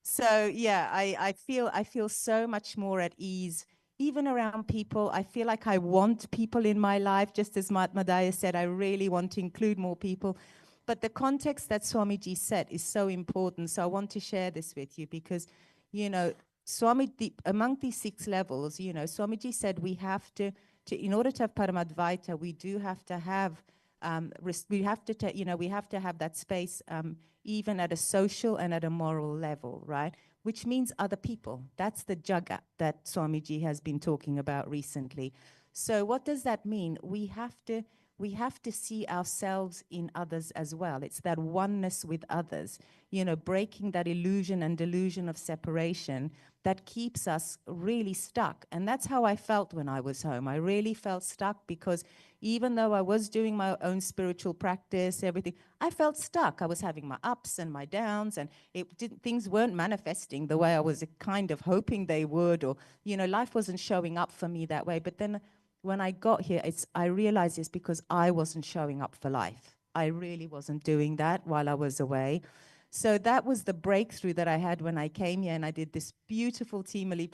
So yeah, I feel so much more at ease, even around people. I feel like I want people in my life, just as Mahatma Daya said, I really want to include more people. But the context that Swamiji set is so important. So I want to share this with you because, Swamiji, among these 6 levels, Swamiji said we have to in order to have Paramadvaita, we do have to have, we have to have that space even at a social and at a moral level, right? Which means other people. That's the jagat that Swamiji has been talking about recently. So what does that mean? We have to see ourselves in others as well. It's that oneness with others, breaking that illusion and delusion of separation that keeps us really stuck. And that's how I felt when I was home. I really felt stuck because even though I was doing my own spiritual practice, everything, I felt stuck. I was having my ups and my downs, and things weren't manifesting the way I was kind of hoping they would, or, life wasn't showing up for me that way. But then when I got here, I realized it's because I wasn't showing up for life. I really wasn't doing that while I was away. So that was the breakthrough that I had when I came here, and I did this beautiful teamily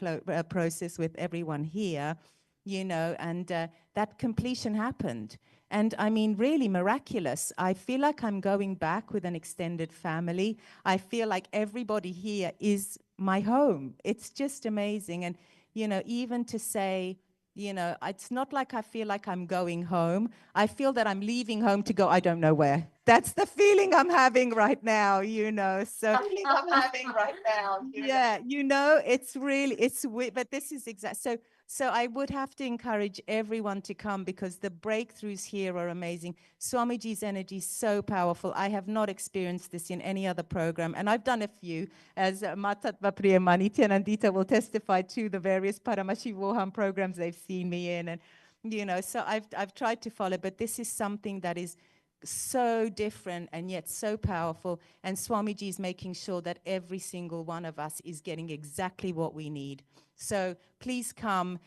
process with everyone here, and that completion happened. And I mean, really miraculous. I feel like I'm going back with an extended family. I feel like everybody here is my home. It's just amazing. And, even to say, it's not like I feel like I'm going home. I feel that I'm leaving home to go, I don't know where. That's the feeling I'm having right now, So I'm having right now. Yeah, it's really, it's weird, but this is exact. So I would have to encourage everyone to come because the breakthroughs here are amazing. Swamiji's energy is so powerful. I have not experienced this in any other program, and I've done a few, as Matatma Priyamani Nandita will testify to the various Paramashivoham programs they've seen me in, and so I've tried to follow, but this is something that is so different and yet so powerful, and Swamiji is making sure that every single one of us is getting exactly what we need. So please come,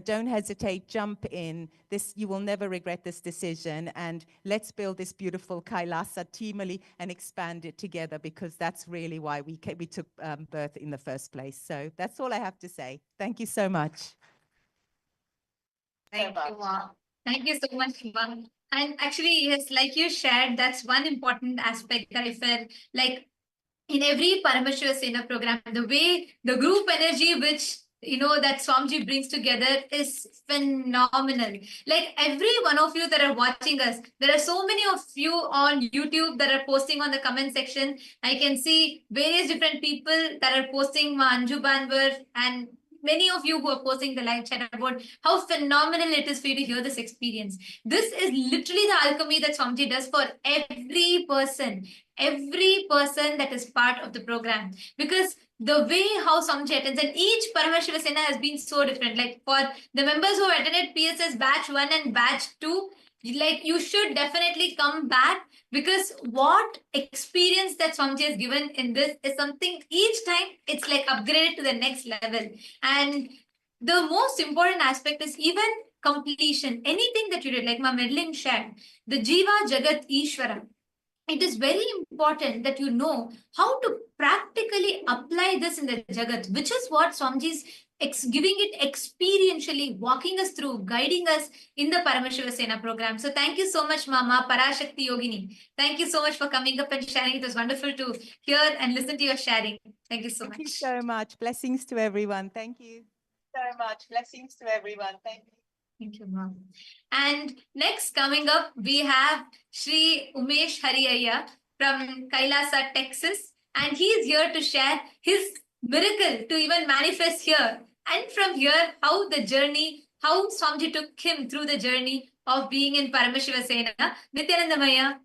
don't hesitate, jump in. You will never regret this decision, and let's build this beautiful Kailasa teamily and expand it together, because that's really why we took birth in the first place. So that's all I have to say. Thank you so much. Thank you, Ma. Thank you so much, Ma. And actually, yes, like you shared, that's one important aspect that I felt like in every Parameshwar Sena program, the way the group energy which that Swamiji brings together is phenomenal. Like every one of you that are watching us, there are so many of you on YouTube that are posting on the comment section. I can see various different people that are posting, Ma Anju Banwar and many of you who are posting the live chat about how phenomenal it is for you to hear this experience. This is literally the alchemy that Swamiji does for every person that is part of the program, because the way how Swamiji attends, and each Parameshwar Sena has been so different. Like for the members who attended PSS batch 1 and batch 2, like you should definitely come back, because what experience that Swamiji has given in this is something each time it's like upgraded to the next level. And the most important aspect is even completion. Anything that you did, like Ma Medlin shared, the Jiva Jagat Ishvara, it is very important that you know how to practically apply this in the Jagat, which is what Swamiji is giving it experientially, walking us through, guiding us in the Parameshwar Sena program. So thank you so much, Mama Parashakti Yogini. Thank you so much for coming up and sharing. It was wonderful to hear and listen to your sharing. Thank you so much. Thank you so much. Blessings to everyone. Thank you so much. Blessings to everyone. Thank you. Thank you, Mom. And next coming up, we have Shri Umesh Hariyaya from Kailasa, Texas. and he is here to share his miracle to even manifest here. And from here, how the journey, how Swamiji took him through the journey of being in Paramashiva Sena. Nityanandamaya.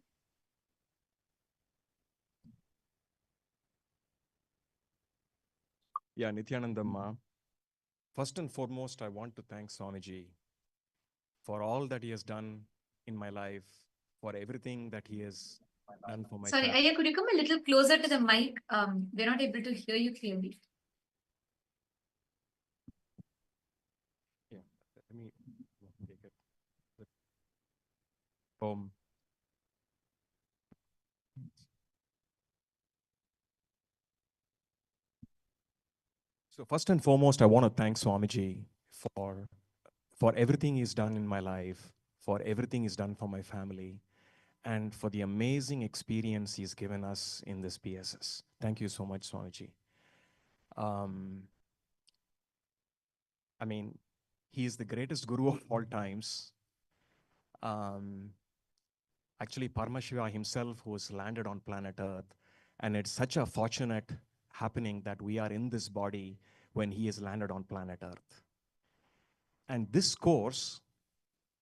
Yeah, Nityanandamma. First and foremost, I want to thank Swamiji for all that he has done in my life, for everything that he has done for my Sorry, family. Aya, could you come a little closer to the mic? We're not able to hear you clearly. Yeah, let me take it. Um, so first and foremost, I want to thank Swamiji for everything he's done in my life, for everything he's done for my family, and for the amazing experience he's given us in this PSS. Thank you so much, Swamiji. I mean, he is the greatest guru of all times. Actually, Paramashiva himself was landed on planet Earth, and it's such a fortunate happening that we are in this body when he is landed on planet Earth. And this course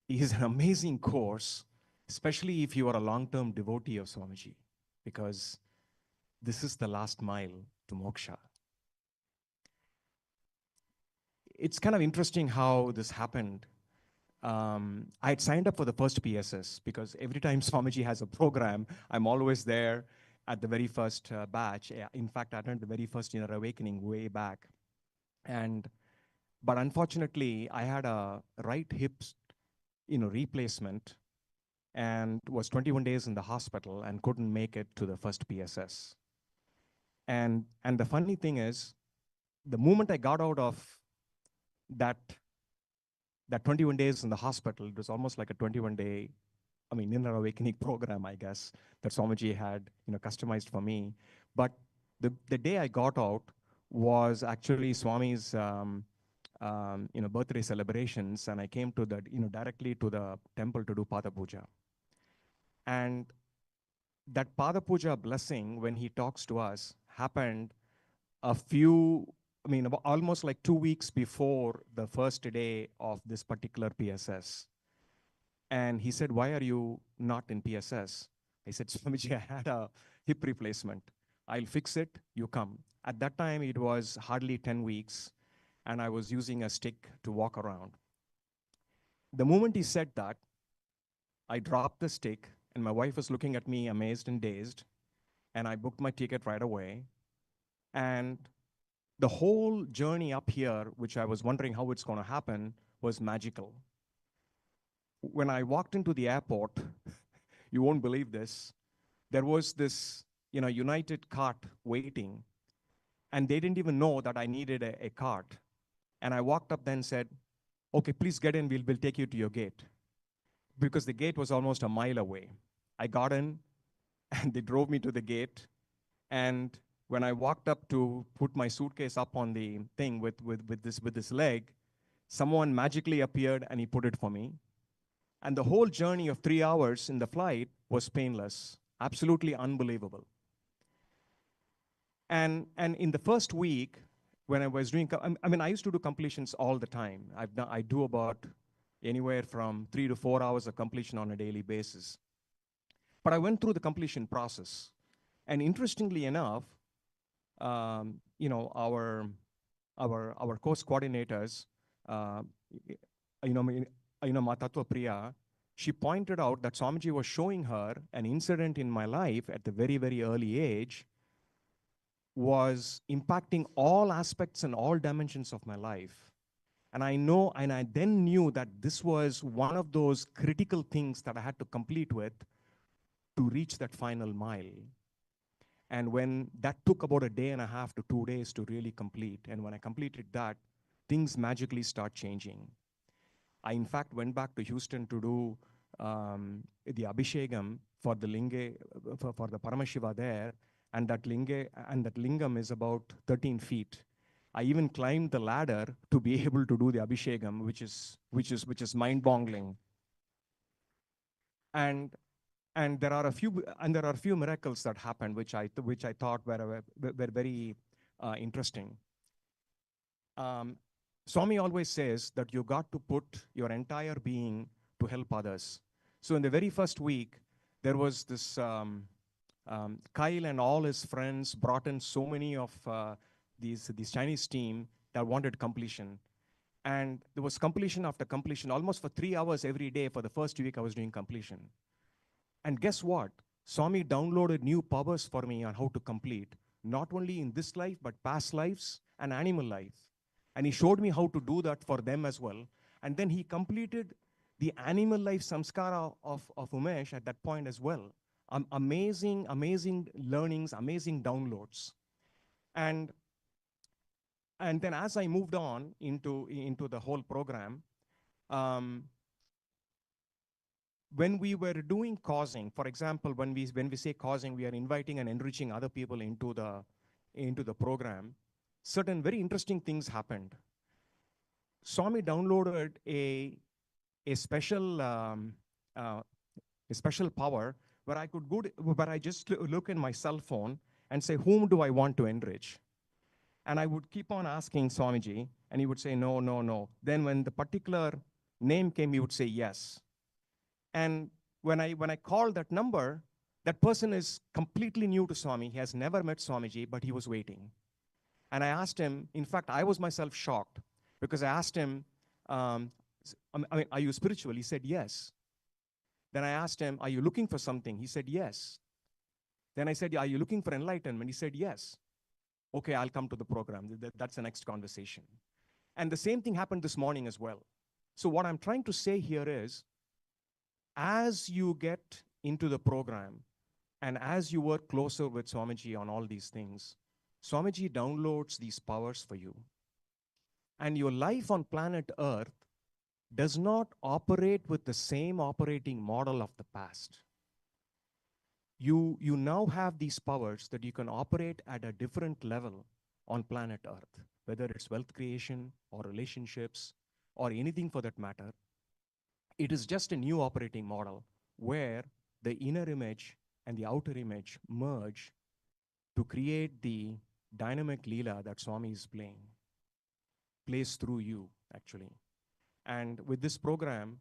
is an amazing course, especially if you are a long-term devotee of Swamiji, because this is the last mile to moksha. It's kind of interesting how this happened. I had signed up for the first PSS because every time Swamiji has a program, I'm always there at the very first batch. In fact, I attended the very first Inner Awakening way back. But unfortunately, I had a right hip replacement and was 21 days in the hospital and couldn't make it to the first PSS. And the funny thing is, the moment I got out of that 21 days in the hospital, it was almost like a 21-day, Inner Awakening program, I guess, that Swamiji had, customized for me. But the day I got out was actually Swami's, birthday celebrations, and I came to the, directly to the temple to do Pada Puja. And that Pada Puja blessing, when he talks to us, happened almost like 2 weeks before the first day of this particular PSS. And he said, "Why are you not in PSS?" I said, "Swamiji, I had a hip replacement. I'll fix it, you come." At that time, it was hardly 10 weeks, and I was using a stick to walk around. The moment he said that, I dropped the stick, and my wife was looking at me amazed and dazed, and I booked my ticket right away. And the whole journey up here, which I was wondering how it's going to happen, was magical. When I walked into the airport, you won't believe this, there was this United cart waiting, and they didn't even know that I needed a cart. And I walked up then and said, "Okay, please get in, we'll take you to your gate." Because the gate was almost a mile away. I got in, and they drove me to the gate. And when I walked up to put my suitcase up on the thing with this leg, someone magically appeared and he put it for me. And the whole journey of 3 hours in the flight was painless, absolutely unbelievable. And in the first week, when I was doing, I used to do completions all the time. I do about anywhere from 3 to 4 hours of completion on a daily basis. But I went through the completion process. And interestingly enough, our course coordinators, Matattva Priya, she pointed out that Swamiji was showing her an incident in my life at the very, very early age was impacting all aspects and all dimensions of my life. And I then knew that this was one of those critical things that I had to complete with to reach that final mile. And when that took about a day and a half to 2 days to really complete, and when I completed that, things magically start changing. I, in fact, went back to Houston to do the Abhishekam for the Linga, for the Paramashiva there, and that lingam is about 13 feet. I even climbed the ladder to be able to do the Abhishekam, which is mind-boggling. And And there are a few miracles that happened, which I thought were very interesting. Swami always says that you got to put your entire being to help others. So in the very first week, there was this Kyle and all his friends brought in so many of these Chinese team that wanted completion. And there was completion after completion, almost for 3 hours every day. For the first week, I was doing completion. And guess what? Swami downloaded new powers for me on how to complete, not only in this life, but past lives and animal life. And he showed me how to do that for them as well. And then he completed the animal life samskara of Umesh at that point as well. Amazing learnings, amazing downloads. And then as I moved on into the whole program, when we were doing causing, for example, when we say causing, we are inviting and enriching other people into the program. Certain very interesting things happened. Swami downloaded a special power where I could where I just look in my cell phone and say, whom do I want to enrich? And I would keep on asking Swamiji, and he would say, no, no, no. Then when the particular name came, he would say yes. And when I called that number, that person is completely new to Swami. He has never met Swamiji, but he was waiting. And I asked him, in fact, I was myself shocked because I asked him, I mean, are you spiritual? He said, yes. Then I asked him, are you looking for something? He said, yes. Then I said, are you looking for enlightenment? He said, yes. Okay, I'll come to the program. That's the next conversation. And the same thing happened this morning as well. So what I'm trying to say here is, as you get into the program and as you work closer with Swamiji on all these things, Swamiji downloads these powers for you. And your life on planet Earth does not operate with the same operating model of the past. You now have these powers that you can operate at a different level on planet Earth, whether it's wealth creation or relationships or anything for that matter. It is just a new operating model where the inner image and the outer image merge to create the dynamic Leela that Swami is plays through you, actually. And with this program,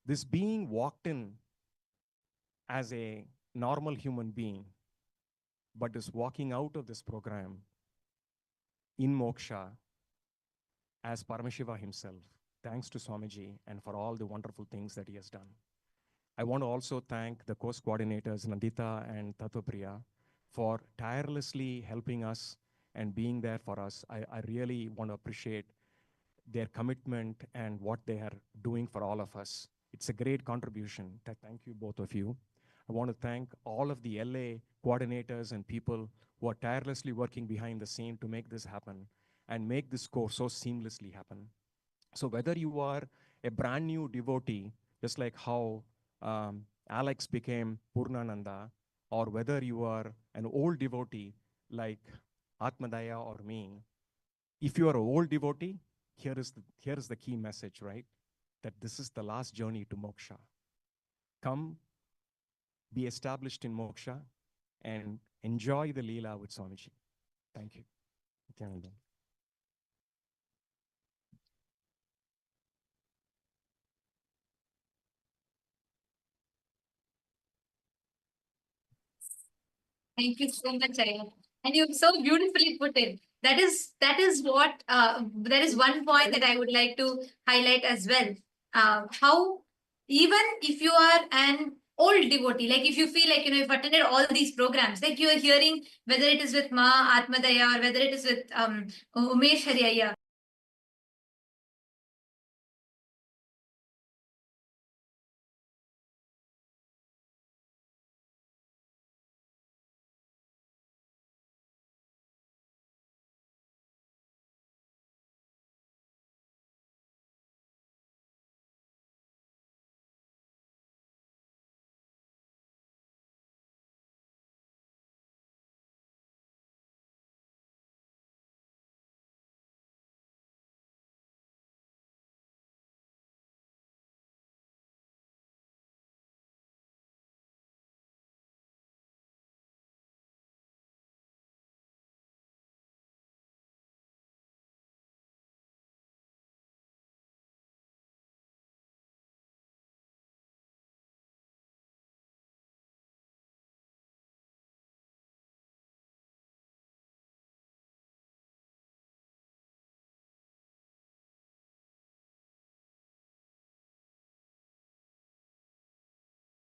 this being walked in as a normal human being, but is walking out of this program in moksha as Paramashiva himself, thanks to Swamiji and for all the wonderful things that he has done. I want to also thank the course coordinators, Nandita and Tattvapriya, for tirelessly helping us and being there for us. I really want to appreciate their commitment and what they are doing for all of us. It's a great contribution. Thank you, both of you. I want to thank all of the LA coordinators and people who are tirelessly working behind the scene to make this happen and make this course so seamlessly happen. So whether you are a brand new devotee, just like how Alex became Purnananda, or whether you are an old devotee like Atmadaya or me, if you are an old devotee, here is the key message, right? That this is the last journey to moksha. Come, be established in moksha, and enjoy the Leela with Swamiji. Thank you. Nityananda. Thank you so much, Aya. And you've so beautifully put it. That is what that is one point that I would like to highlight as well. How even if you are an old devotee, like if you feel like you've attended all these programs, like you are hearing whether it is with Ma Atmadaya or whether it is with Umesh Hariyaya,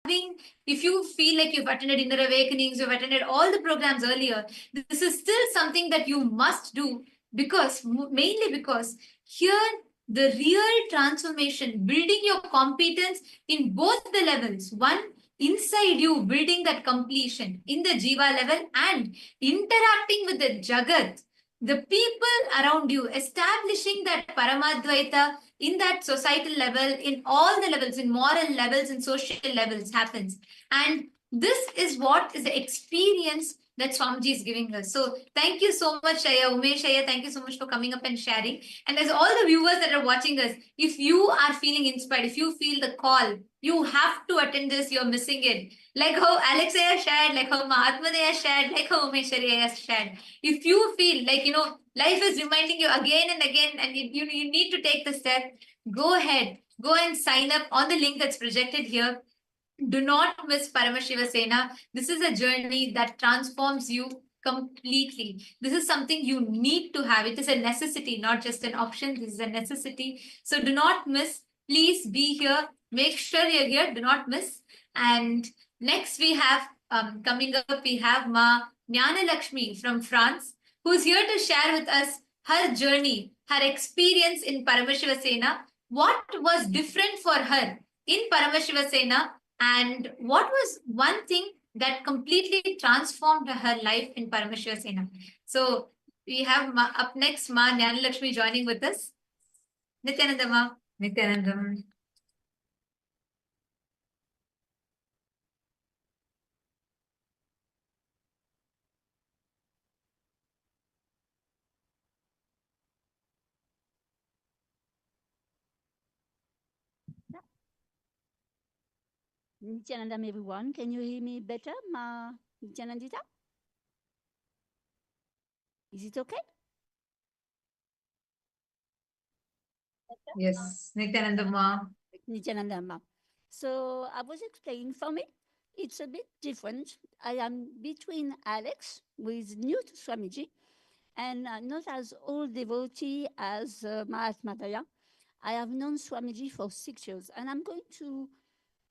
if you feel like you've attended Inner Awakenings, you've attended all the programs earlier, this is still something that you must do, because mainly because here the real transformation, building your competence in both the levels, one inside you, building that completion in the Jiva level and interacting with the Jagat, the people around you, establishing that Paramadvaita in that societal level, in all the levels, in moral levels, in social levels happens. And this is what is the experience that Swamiji is giving us. So thank you so much, Shaya, Umesh, Shaya. Thank you so much for coming up and sharing. And as all the viewers that are watching us, if you are feeling inspired, if you feel the call, you have to attend this, you're missing it. Like how Alexia shared, like how Mahatma shared, like how Umesh has shared. If you feel like, life is reminding you again and again, and you need to take the step, go ahead, go and sign up on the link that's projected here. Do not miss Paramashiva Sena. This is a journey that transforms you completely. This is something you need to have. It is a necessity, not just an option. This is a necessity. So do not miss. Please be here. Make sure you're here. Do not miss. And next we have, coming up, we have Ma Jnana Lakshmi from France, who's here to share with us her journey, her experience in Paramashiva Sena, what was different for her in Paramashiva Sena, and what was one thing that completely transformed her life in Paramashiva Sena. So we have up next Ma Jnana Lakshmi joining with us. Nityananda Ma. Nityanandam. Nityanandam, everyone. Can you hear me better, Ma Nityanandita? Is it okay? Yes, Nityanandam Ma. Nityanandam, Ma. So I was explaining, for me, it's a bit different. I am between Alex, who is new to Swamiji, and not as old devotee as Mahatma Daya. I have known Swamiji for 6 years, and I'm going to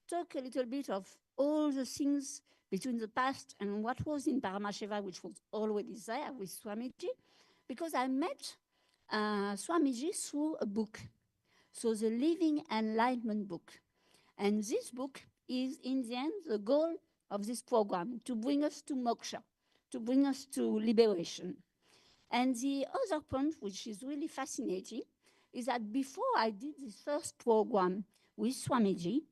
talk a little bit of all the things between the past and what was in Paramashiva, which was already there with Swamiji, because I met Swamiji through a book. So the Living Enlightenment book. And this book is, in the end, the goal of this program, to bring us to moksha, to bring us to liberation. And the other point, which is really fascinating, is that before I did this first program with Swamiji,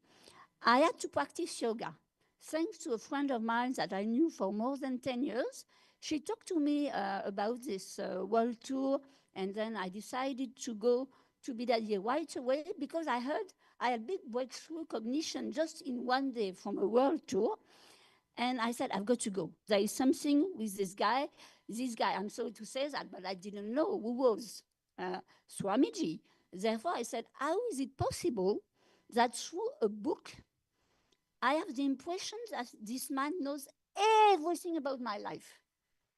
I had to practice yoga. Thanks to a friend of mine that I knew for more than 10 years, she talked to me about this world tour, and then I decided to go to Bidadi right away because I heard I had big breakthrough cognition just in one day from a world tour. And I said, I've got to go. There is something with this guy. I'm sorry to say that, but I didn't know who was Swamiji. Therefore, I said, how is it possible that through a book, I have the impression that this man knows everything about my life?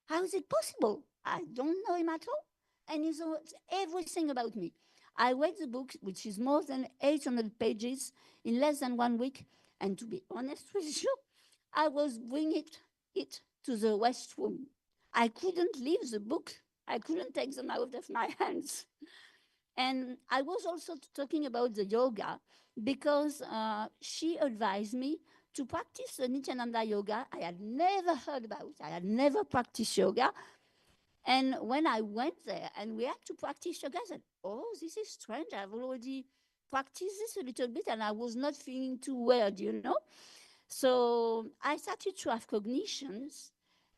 How is it possible? I don't know him at all, and he knows everything about me. I read the book, which is more than 800 pages, in less than 1 week, and to be honest with you, I was bringing it to the restroom. I couldn't leave the book. I couldn't take them out of my hands. And I was also talking about the yoga because she advised me to practice the Nityananda yoga I had never heard about. I had never practiced yoga. And when I went there and we had to practice yoga, I said, oh, this is strange. I've already practiced this a little bit and I was not feeling too weird, you know? So I started to have cognitions.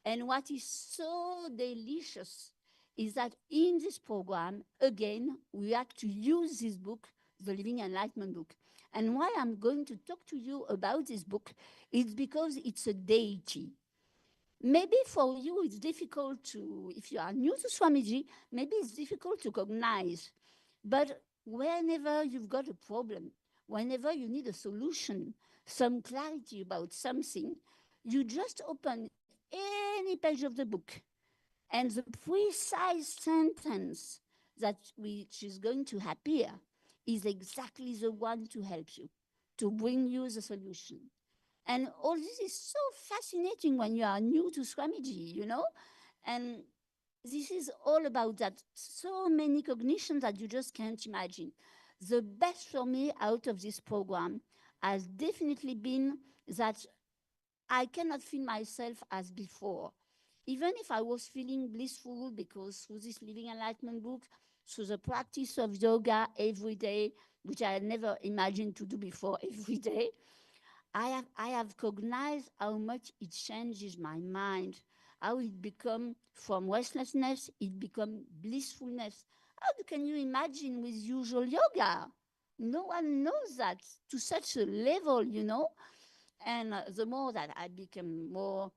And what is so delicious is that in this program, again, we have to use this book, the Living Enlightenment book. And why I'm going to talk to you about this book is because it's a deity. Maybe for you, it's difficult to, if you are new to Swamiji, maybe it's difficult to cognize. But whenever you've got a problem, whenever you need a solution, some clarity about something, you just open any page of the book, and the precise sentence which is going to appear is exactly the one to help you, to bring you the solution. And all this is so fascinating when you are new to Swamiji, you know? And this is all about that. So many cognitions that you just can't imagine. The best for me out of this program has definitely been that I cannot feel myself as before. Even if I was feeling blissful because through this Living Enlightenment book, through the practice of yoga every day, which I had never imagined to do before every day, I have cognized how much it changes my mind, how it become from restlessness, it become blissfulness. Can you imagine with usual yoga? No one knows that to such a level, you know. And the more that I become more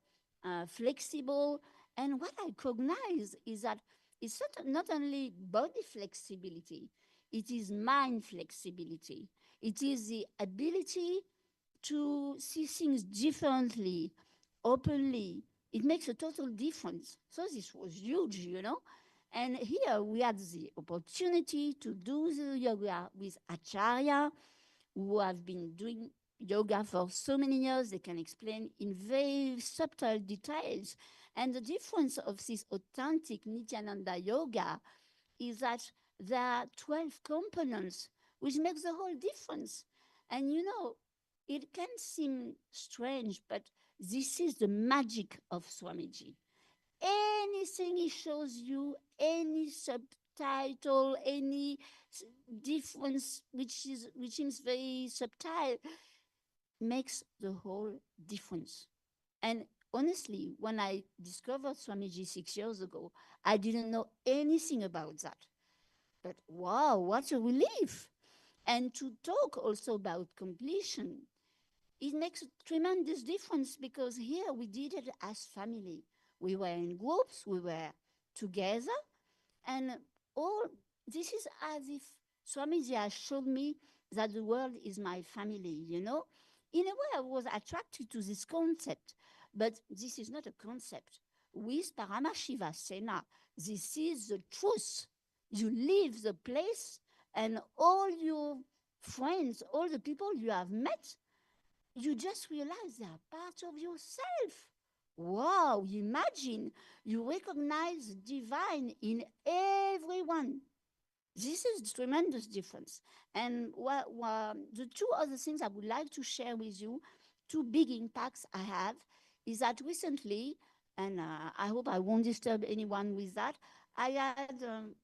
flexible, and what I cognize is that it's not only body flexibility, it is mind flexibility. It is the ability to see things differently, openly. It makes a total difference. So this was huge, you know. And here we had the opportunity to do the yoga with Acharya, who have been doing yoga for so many years. They can explain in very subtle details. And the difference of this authentic Nityananda yoga is that there are 12 components, which makes the whole difference. And you know, it can seem strange, but this is the magic of Swamiji. Anything he shows you, any subtitle, any difference which seems very subtle, makes the whole difference. And honestly, when I discovered Swamiji 6 years ago, I didn't know anything about that. But wow, what a relief! And to talk also about completion, it makes a tremendous difference because here we did it as family. We were in groups, we were together, and all this is as if Swamiji has shown me that the world is my family, you know? In a way, I was attracted to this concept, but this is not a concept. With Paramashiva Sena, this is the truth. You leave the place, and all your friends, all the people you have met, you just realize they are part of yourself. Wow, imagine you recognize the divine in everyone. This is a tremendous difference. And the two other things I would like to share with you, two big impacts I have, is that recently, and I hope I won't disturb anyone with that, I had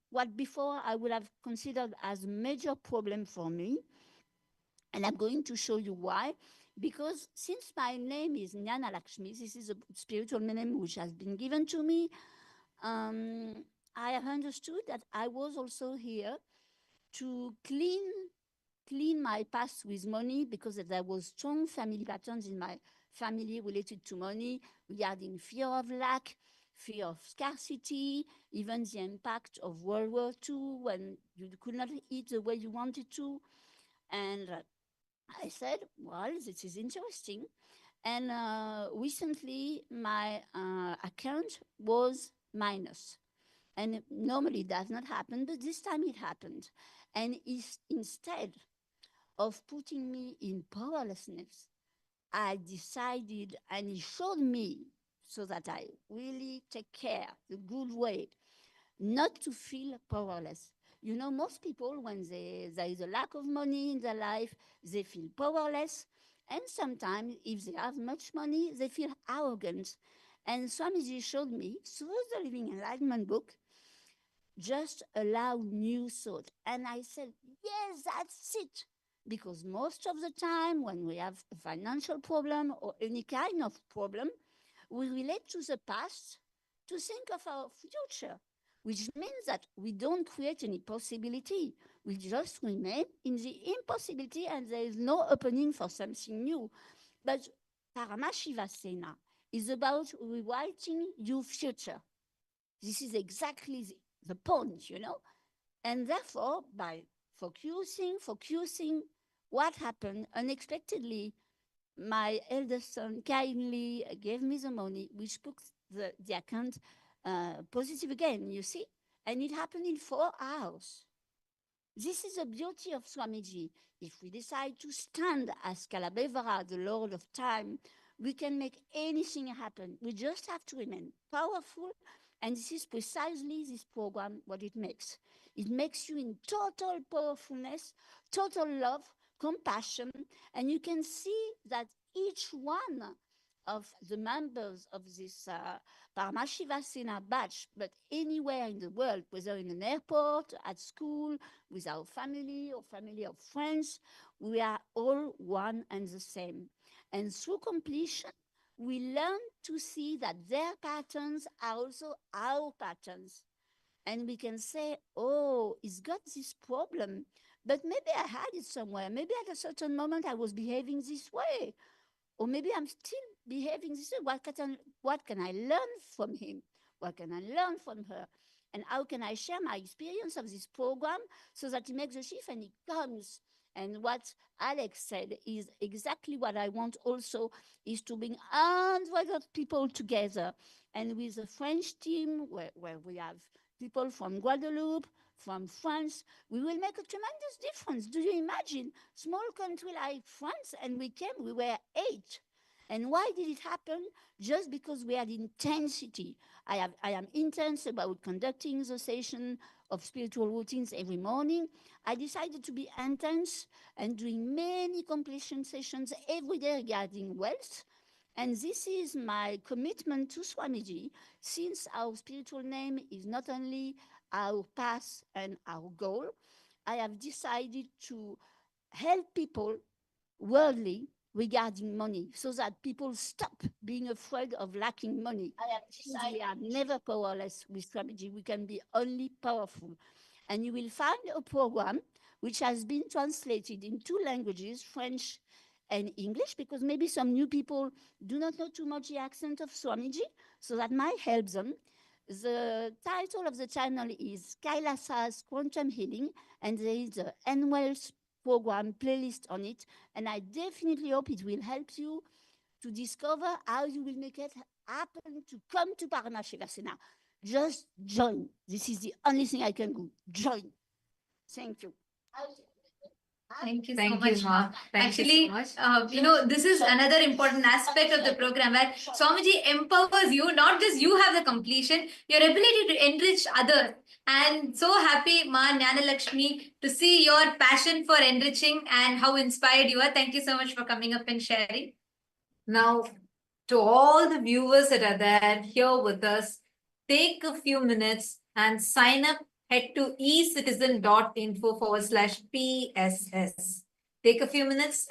what before I would have considered as a major problem for me, and I'm going to show you why. Because since my name is Jnana Lakshmi, this is a spiritual name which has been given to me, I have understood that I was also here to clean my past with money, because there was strong family patterns in my family related to money, regarding fear of lack, fear of scarcity, even the impact of World War II when you could not eat the way you wanted to. And I said, well, this is interesting. And recently, my account was minus. And normally it does not happen, but this time it happened. And instead of putting me in powerlessness, I decided, and he showed me so that I really take care the good way, not to feel powerless. You know, most people, when there is a lack of money in their life, they feel powerless. And sometimes, if they have much money, they feel arrogant. And Swamiji showed me through the Living Enlightenment book, just allow new thought. And I said, yes, that's it. Because most of the time, when we have a financial problem or any kind of problem, we relate to the past to think of our future, which means that we don't create any possibility. We just remain in the impossibility, and there is no opening for something new. But Paramashivasena is about rewriting your future. This is exactly the point, you know? And therefore, by focusing, what happened unexpectedly, my eldest son kindly gave me the money, which put the account positive again, you see? And it happened in 4 hours. This is the beauty of Swamiji. If we decide to stand as Kalabevara, the Lord of Time, we can make anything happen. We just have to remain powerful. And this is precisely this program what it makes. It makes you in total powerfulness, total love, compassion, and you can see that each one of the members of this Paramashiva Sena batch, but anywhere in the world, whether in an airport, at school, with our family or family of friends, we are all one and the same. And through completion, we learn to see that their patterns are also our patterns. And we can say, oh, he's got this problem, but maybe I had it somewhere. Maybe at a certain moment I was behaving this way. Or maybe I'm still behaving this way. What can I learn from him? What can I learn from her? And how can I share my experience of this program so that he makes a shift and he comes? And what Alex said is exactly what I want also, is to bring hundreds of people together. And with a French team where we have people from Guadeloupe, from France, we will make a tremendous difference. Do you imagine? Small country like France, and we were 8. And why did it happen? Just because we had intensity. I am intense about conducting the session of spiritual routines every morning. I decided to be intense and doing many completion sessions every day regarding wealth. And this is my commitment to Swamiji, since our spiritual name is not only our path and our goal. I have decided to help people worldly regarding money so that people stop being afraid of lacking money. I have decided we are never powerless with Swamiji. We can be only powerful. And you will find a program which has been translated in 2 languages, French and English, because maybe some new people do not know too much the accent of Swamiji, so that might help them. The title of the channel is Kailasa's Quantum Healing, and there is an annual program playlist on it. And I definitely hope it will help you to discover how you will make it happen to come to Paramashiva. Just join. This is the only thing I can do. Join. Thank you. Thank you so Thank much, you, Ma. Ma. Thank you Actually, so much. this is another important aspect of the program where Swamiji empowers you, not just you have the completion, your ability to enrich others. And so happy, Ma Jnana Lakshmi, to see your passion for enriching and how inspired you are. Thank you so much for coming up and sharing. Now, to all the viewers that are there here with us, take a few minutes and sign up. Head to ecitizen.info/PSS. Take a few minutes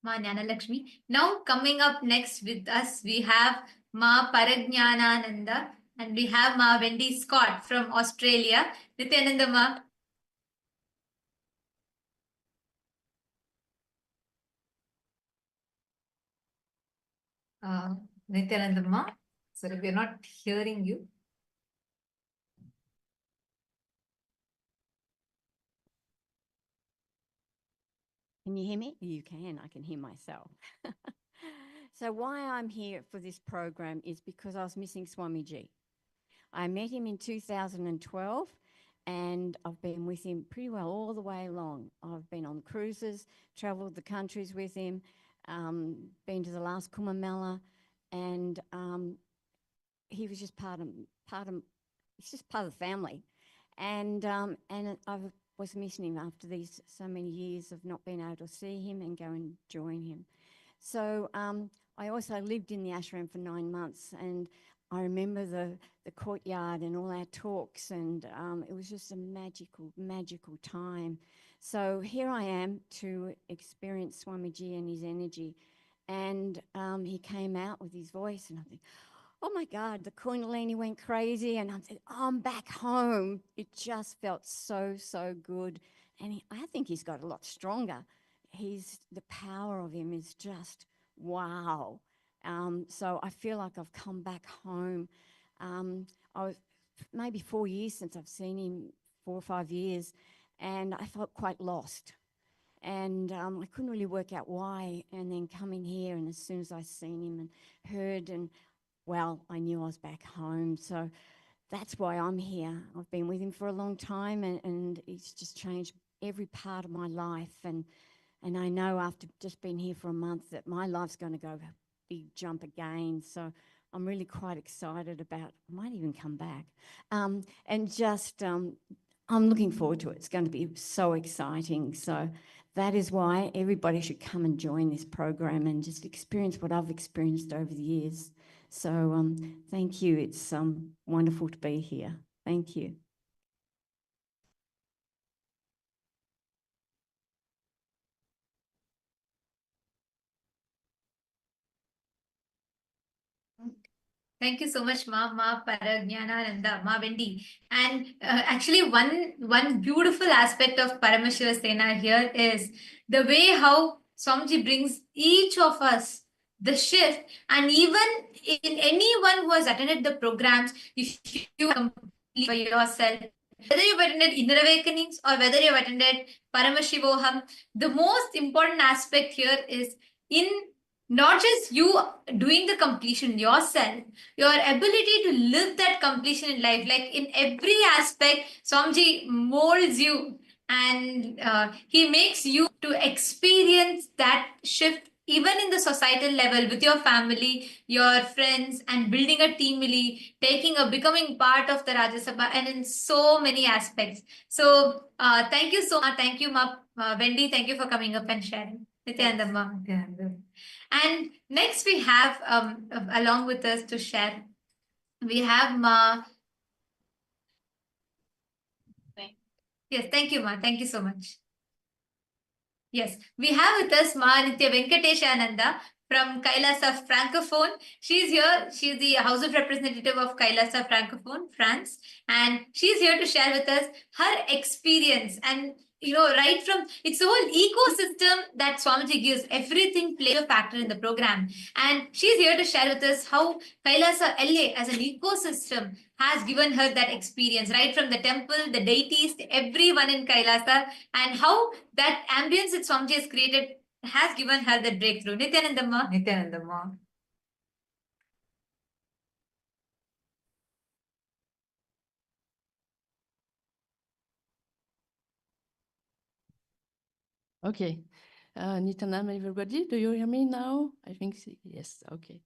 Ma Lakshmi. Now coming up next with us, we have Ma Parajnanananda and we have Ma Wendy Scott from Australia. Nityananda Ma. Nityananda Ma, sorry, we're not hearing you. Can you hear me? You can. I can hear myself. So why I'm here for this program is because I was missing Swamiji. I met him in 2012 and I've been with him pretty well all the way along. I've been on cruises, traveled the countries with him, been to the last Kumbh Mela, and he was just he's just part of the family. And I was missing him after these so many years of not being able to see him and go and join him. So I also lived in the ashram for 9 months, and I remember the courtyard and all our talks, and it was just a magical time. So here I am to experience Swamiji and his energy. And he came out with his voice, and I think, oh my God, the Kundalini went crazy, and I said, oh, I'm back home. It just felt so good. And I think he's got a lot stronger. The power of him is just wow. So I feel like I've come back home. I was maybe 4 years since I've seen him, 4 or 5 years, and I felt quite lost. And I couldn't really work out why. And then coming here, and as soon as I seen him and heard, and well, I knew I was back home. So that's why I'm here. I've been with him for a long time, and it's just changed every part of my life. And I know after just being here for a month that my life's going to go a big jump again. So I'm really quite excited about, I might even come back. And just, I'm looking forward to it. It's going to be so exciting. So that is why everybody should come and join this program and just experience what I've experienced over the years. So thank you. It's wonderful to be here. Thank you. Thank you so much, Ma Parajnanananda, Ma Wendy. And actually, one beautiful aspect of Paramashiva Sena here is the way how Swamiji brings each of us the shift. And even in anyone who has attended the programs, if you complete for yourself, whether you've attended Inner Awakenings or whether you've attended Paramashivoham, the most important aspect here is in not just you doing the completion yourself, your ability to live that completion in life, like in every aspect, Swamiji molds you and he makes you to experience that shift even in the societal level with your family, your friends, and building a team, becoming part of the Rajya Sabha, and in so many aspects. So thank you so much. Thank you, Wendy. Thank you for coming up and sharing. Nityananda, Ma. And next we have, along with us to share, we have Ma. Yes, thank you, Ma. Thank you so much. Yes, we have with us Ma Nitya Venkateshananda from Kailasa Francophone. She's here. She's the House of Representative of Kailasa Francophone, France. And she's here to share with us her experience. And, right from, it's the whole ecosystem that Swamiji gives. Everything plays a factor in the program. And she's here to share with us how Kailasa LA as an ecosystem has given her that experience, right from the temple, the deities, everyone in Kailasa, and how that ambience that Swamiji has created has given her the breakthrough. Nityananda Ma. Nityananda Ma. Okay. Nityananda, everybody, do you hear me now? I think yes. Okay.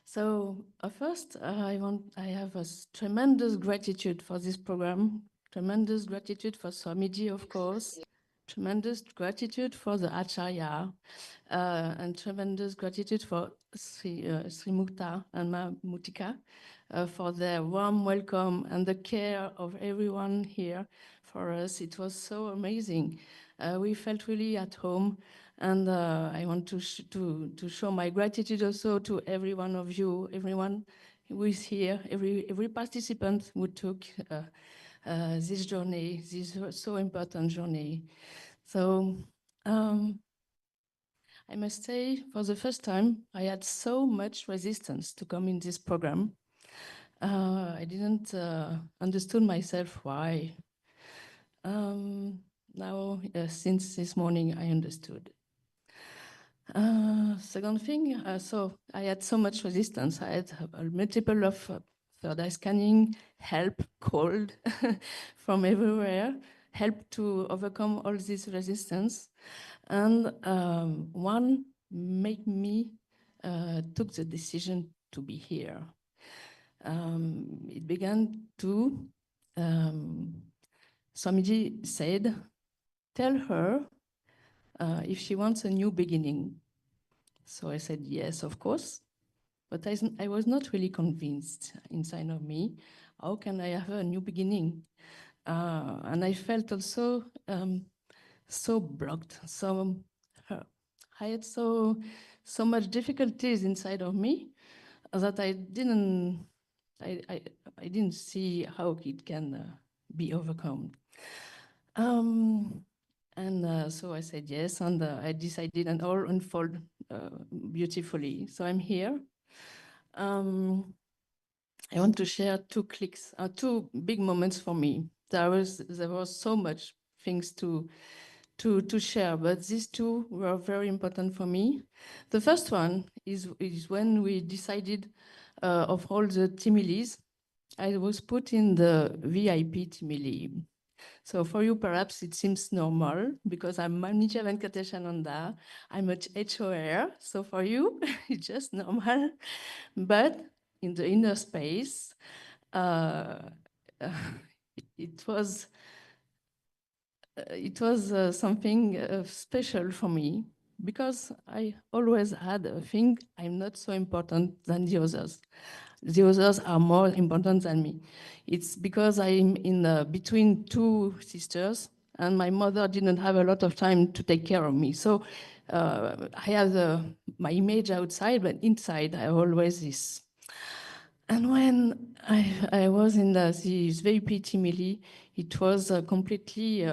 So first, I have a tremendous gratitude for this program. Tremendous gratitude for Swamiji, of course. Tremendous gratitude for the Acharya, and tremendous gratitude for Sri Mukta and Ma Mutika for their warm welcome and the care of everyone here for us. It was so amazing. We felt really at home. And I want to show my gratitude also to every one of you, everyone who is here, every participant who took this journey, this so important journey. So I must say, for the first time, I had so much resistance to come in this program. I didn't understood myself why. Now, since this morning, I understood. Second thing, so I had so much resistance. I had a multiple of third eye scanning, help called from everywhere, help to overcome all this resistance. And one made me took the decision to be here. It began to, Swamiji said, tell her if she wants a new beginning. So I said, yes, of course. But I was not really convinced inside of me. How can I have a new beginning? And I felt also so blocked. So I had so much difficulties inside of me that I didn't see how it can be overcome. So I said yes, and I decided, and all unfold beautifully. So I'm here. I want to share two big moments for me. There was so much things to share, but these two were very important for me. The first one is when we decided of all the Timilis. I was put in the VIP Timili. So for you, perhaps it seems normal because I'm Manija Venkateshananda. I'm a HOR. So for you, it's just normal. But in the inner space, it was something special for me because I always had a thing, I'm not so important than the others. The others are more important than me. It's because I'm in between two sisters and my mother didn't have a lot of time to take care of me. So I have my image outside, but inside I always this. And when I was in this VIP Timili, it was completely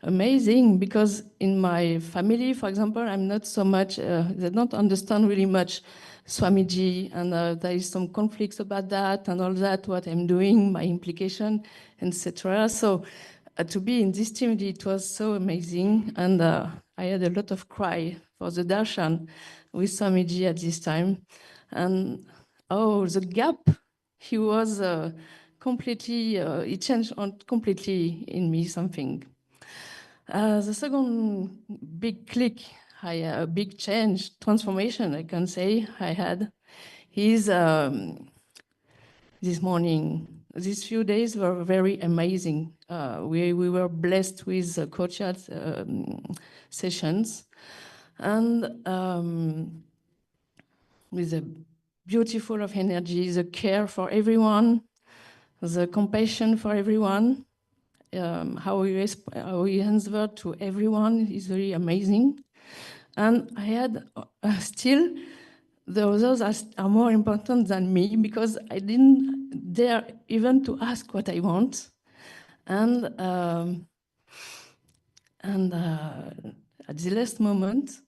amazing because in my family, for example, I'm not so much, they don't understand really much Swamiji, and there is some conflicts about that and all that, what I'm doing, my implication, etc. So to be in this team, it was so amazing, and I had a lot of cry for the Darshan with Swamiji at this time. And oh, the gap, he was completely, it changed completely in me something. The second big click, a big change, transformation, I can say, I had, is this morning. These few days were very amazing. We were blessed with courtyard sessions and with a beautiful of energy, the care for everyone, the compassion for everyone. How we answer to everyone is very amazing. And I had still, the others are more important than me because I didn't dare even to ask what I want. And at the last moment,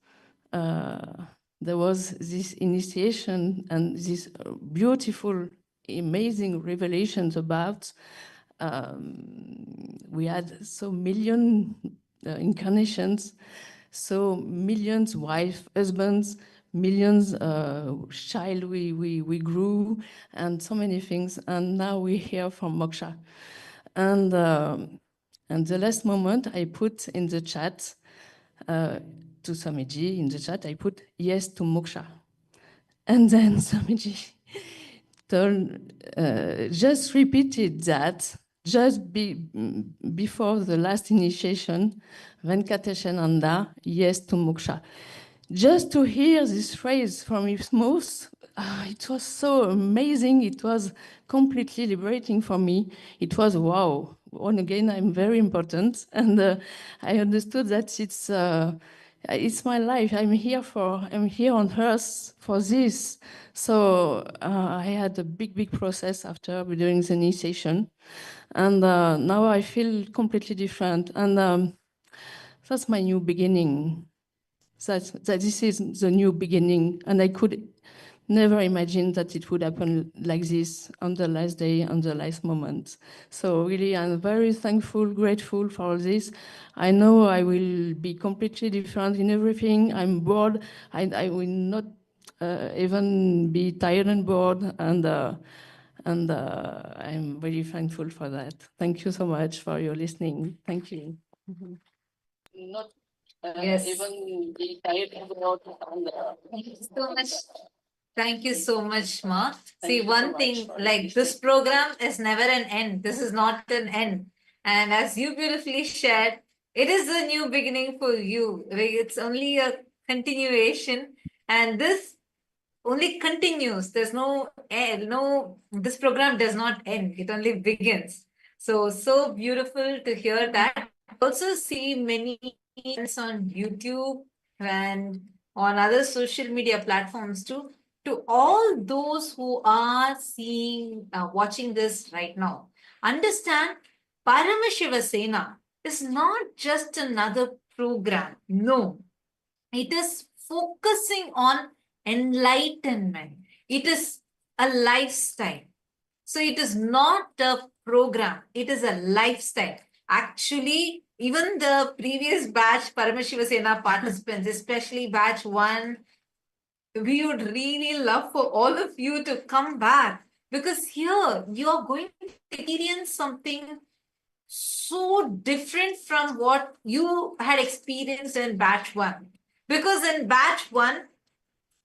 there was this initiation and these beautiful, amazing revelations about we had so million incarnations, so millions wife, husbands, millions child we grew, and so many things. And now we hear from Moksha. And the last moment I put in the chat to Swamiji, in the chat, I put yes to Moksha. And then Swamiji just repeated that just before the last initiation, Venkateshananda, yes to Moksha. Just to hear this phrase from his mouth, it was so amazing. It was completely liberating for me. It was wow. Once again, I'm very important. And I understood that it's it's my life. I'm here on earth for this. So I had a big process after doing the initiation. And now I feel completely different. And that's my new beginning. That this is the new beginning. And I could never imagine that it would happen like this on the last day, on the last moment. So really, I'm very thankful, grateful for all this. I know I will be completely different in everything. I'm bored. I will not even be tired and bored. And I'm really thankful for that. Thank you so much for your listening. Thank you. Not Yes. even be tired and bored. And, Thank you so much. Thank you so much, Ma. Thank See, you so one much thing, for like listening. this program is never an end. This is not an end. And as you beautifully shared, it is a new beginning for you. Like, it's only a continuation. And this only continues. There's no end. No, this program does not end. It only begins. So beautiful to hear that. Also see many events on YouTube and on other social media platforms too. To all those who are seeing, watching this right now, understand Paramashiva Sena is not just another program. No, it is focusing on enlightenment. It is a lifestyle. So it is not a program, it is a lifestyle. Actually, even the previous batch, Paramashiva Sena participants, especially batch 1, we would really love for all of you to come back, because here you are going to experience something so different from what you had experienced in batch 1. Because in batch 1,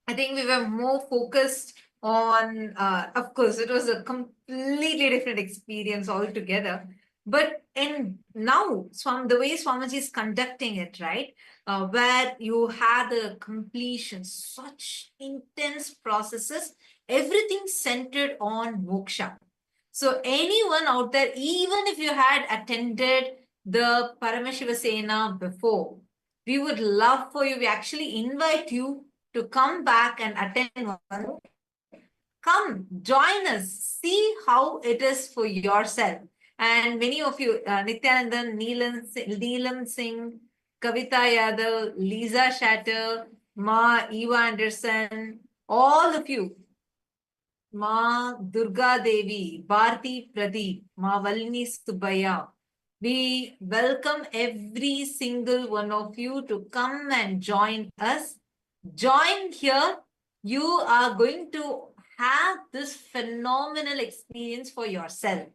I think we were more focused on, of course, it was a completely different experience altogether. But in now, the way Swamiji is conducting it, right, where you had the completion, such intense processes, everything centered on moksha. So anyone out there, even if you had attended the Paramashiva Sena before, we would love for you, we actually invite you to come back and attend one. Come, join us, see how it is for yourself. And many of you, Nityanandan, Neelam Singh, Kavita Yadav, Lisa Shatter, Ma Eva Anderson, all of you, Ma Durga Devi, Bharti Pradeep, Ma Valini Subaya. We welcome every single one of you to come and join us. Join here. You are going to have this phenomenal experience for yourself.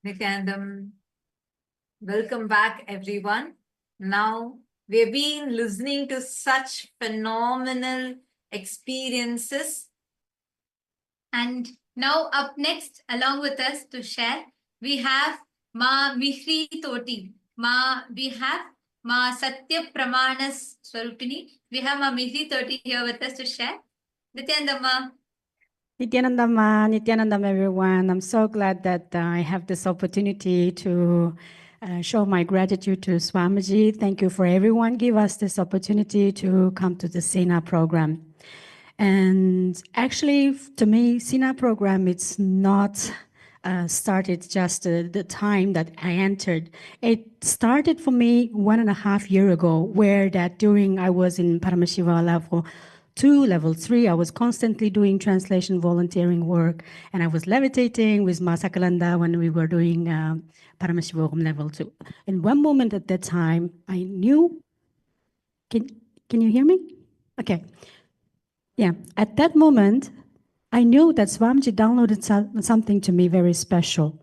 Nityanandam, welcome back, everyone. Now, we've been listening to such phenomenal experiences. And now up next, along with us to share, we have Ma Mihri Toti. We have Ma Satya Pramanas Swarupini. We have Ma Mihri Toti here with us to share. Nityanandamma. Nityanandam, everyone. I'm so glad that I have this opportunity to show my gratitude to Swamiji. Thank you for everyone. Give us this opportunity to come to the SENA program. And actually, to me, SENA program, it's not started just the time that I entered. It started for me 1.5 years ago, where that during I was in Paramashiva level 2, level 3, I was constantly doing translation volunteering work, and I was levitating with Masakalanda when we were doing Paramashiva level 2. In one moment at that time, I knew, can you hear me? Okay. Yeah, at that moment, I knew that Swamiji downloaded something to me very special.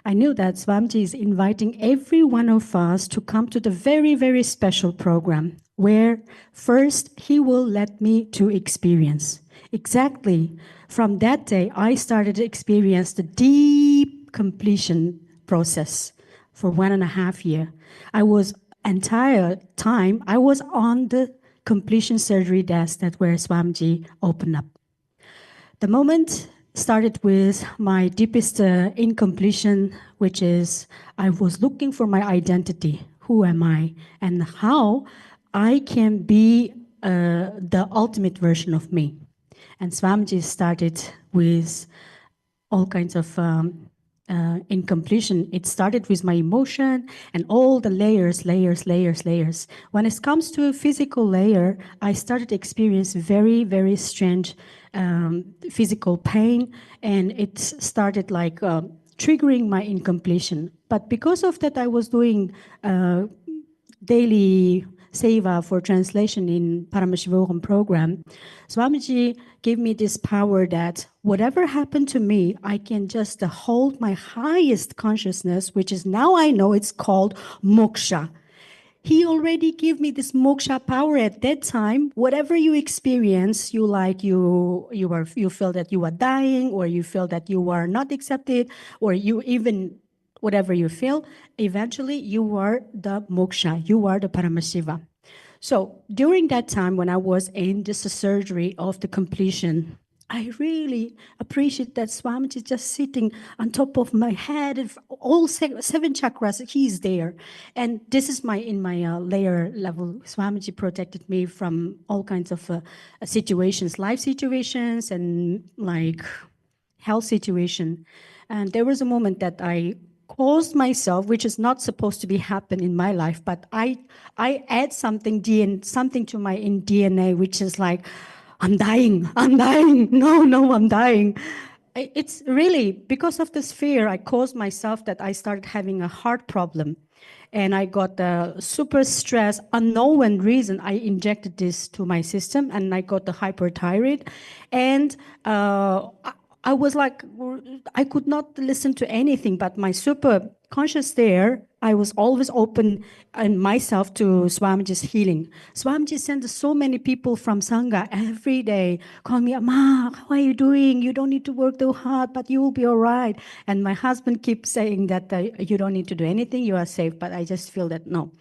I knew that Swamiji is inviting every one of us to come to the very, very special program where first he will let me to experience. Exactly. From that day, I started to experience the deep completion process for 1.5 years. I was entire time, I was on the completion surgery desk that where Swamiji opened up. The moment started with my deepest incompletion, which is I was looking for my identity. Who am I? And how I can be the ultimate version of me. And Swamiji started with all kinds of incompletion. It started with my emotion and all the layers. When it comes to a physical layer, I started to experience very, very strange physical pain, and it started like triggering my incompletion. But because of that, I was doing daily seva for translation in Paramashivoham program. Swamiji gave me this power that whatever happened to me, I can just hold my highest consciousness, which is now I know it's called moksha. He already gave me this moksha power at that time. Whatever you experience, you feel that you are dying, or you feel that you are not accepted, or you even whatever you feel, eventually you are the moksha, you are the Paramashiva. So during that time when I was in this surgery of the completion, I really appreciate that Swamiji is just sitting on top of my head, and all 7 chakras, he's there. And this is in my layer level. Swamiji protected me from all kinds of situations, life situations and like health situation. And there was a moment that I caused myself, which is not supposed to be happen in my life, but I add something to my DNA, which is like, I'm dying, no, I'm dying. It's really because of this fear, I caused myself that I started having a heart problem. And I got super stress, unknown reason. I injected this to my system and I got the hyperthyroid. And I was like, I could not listen to anything, but my super conscious there, I was always open in myself to Swamiji's healing. Swamiji sent so many people from Sangha every day, call me, Ma, how are you doing? You don't need to work too hard, but you will be all right. And my husband keeps saying that you don't need to do anything, you are safe, but I just feel that no.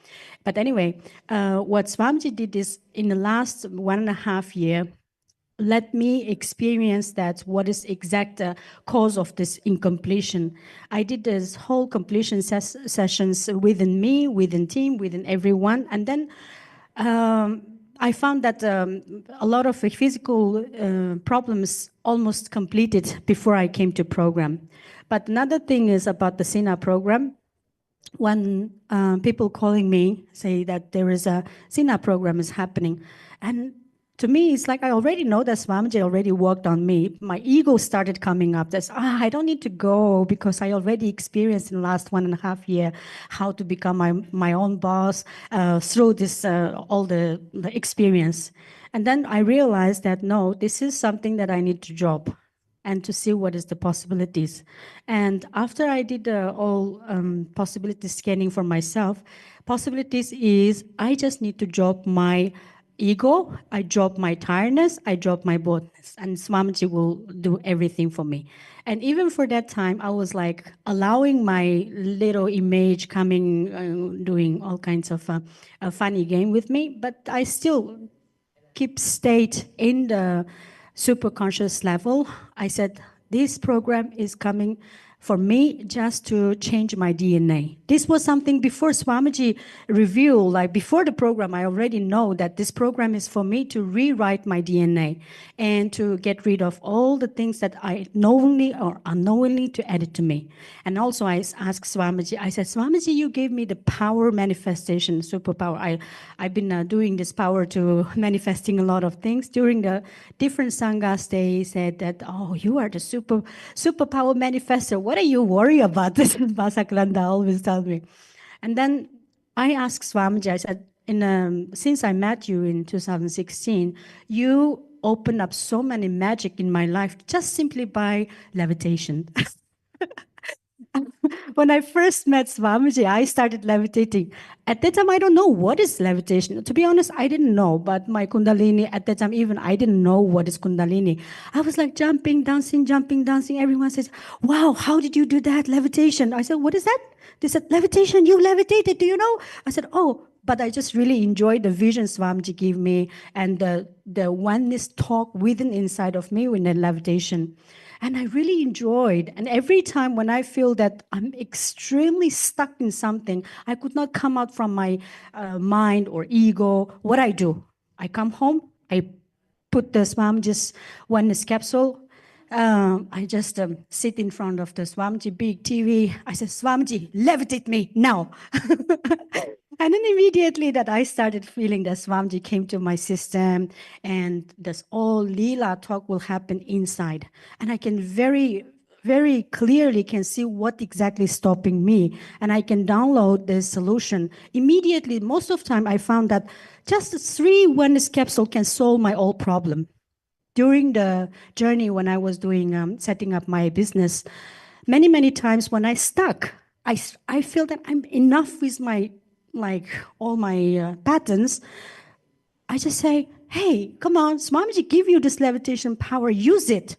But anyway, what Swamiji did is in the last 1.5 years, let me experience that what is exact cause of this incompletion. I did this whole completion sessions within me, within team, within everyone. And then I found that a lot of physical problems almost completed before I came to program. But another thing is about the SENA program. When people calling me say that there is a SENA program is happening, and to me, it's like I already know that Swamiji already worked on me. My ego started coming up. That's, I don't need to go because I already experienced in the last 1.5 years how to become my own boss through this, all the experience. And then I realized that, no, this is something that I need to drop. and to see what is the possibilities. And after I did all possibility scanning for myself, possibilities is I just need to drop my ego, I drop my tiredness, I drop my boldness, and Swamiji will do everything for me. And even for that time, I was like allowing my little image coming, doing all kinds of a funny game with me, but I still keep state in the super conscious level. I said, this program is coming for me just to change my DNA. This was something before Swamiji revealed, like before the program, I already know that this program is for me to rewrite my DNA and to get rid of all the things that I knowingly or unknowingly to add it to me. And also I asked Swamiji, I said, Swamiji, you gave me the power manifestation, superpower. I've been doing this power to manifesting a lot of things. During the different sanghas, they said that, oh, you are the superpower manifester. What are you worried about? This is Basaklanda always tells me. And then I asked Swamiji, I said, since I met you in 2016, you opened up so many magic in my life just simply by levitation. When I first met Swamiji, I started levitating. At that time, I don't know what is levitation. To be honest, I didn't know. But my Kundalini, at that time, even I didn't know what is Kundalini. I was like jumping, dancing. Everyone says, wow, how did you do that? Levitation. I said, what is that? They said, levitation, you levitated, do you know? I said, oh, but I just really enjoyed the vision Swamiji gave me and the oneness talk within inside of me in the levitation. And I really enjoyed. And every time when I feel that I'm extremely stuck in something, I could not come out from my mind or ego, what I do? I come home, I put the Swamiji's oneness capsule. I just sit in front of the Swamiji big TV. I said, Swamiji, levitate me now. And then immediately that I started feeling that Swamiji came to my system and this all Leela talk will happen inside. And I can very clearly can see what exactly is stopping me. And I can download the solution. Immediately, most of the time I found that just 3 oneness capsule can solve my all problem. During the journey when I was doing setting up my business, many times when I stuck, I feel that I'm enough with my all my patterns. I just say, hey, come on, Swamiji give you this levitation power, use it.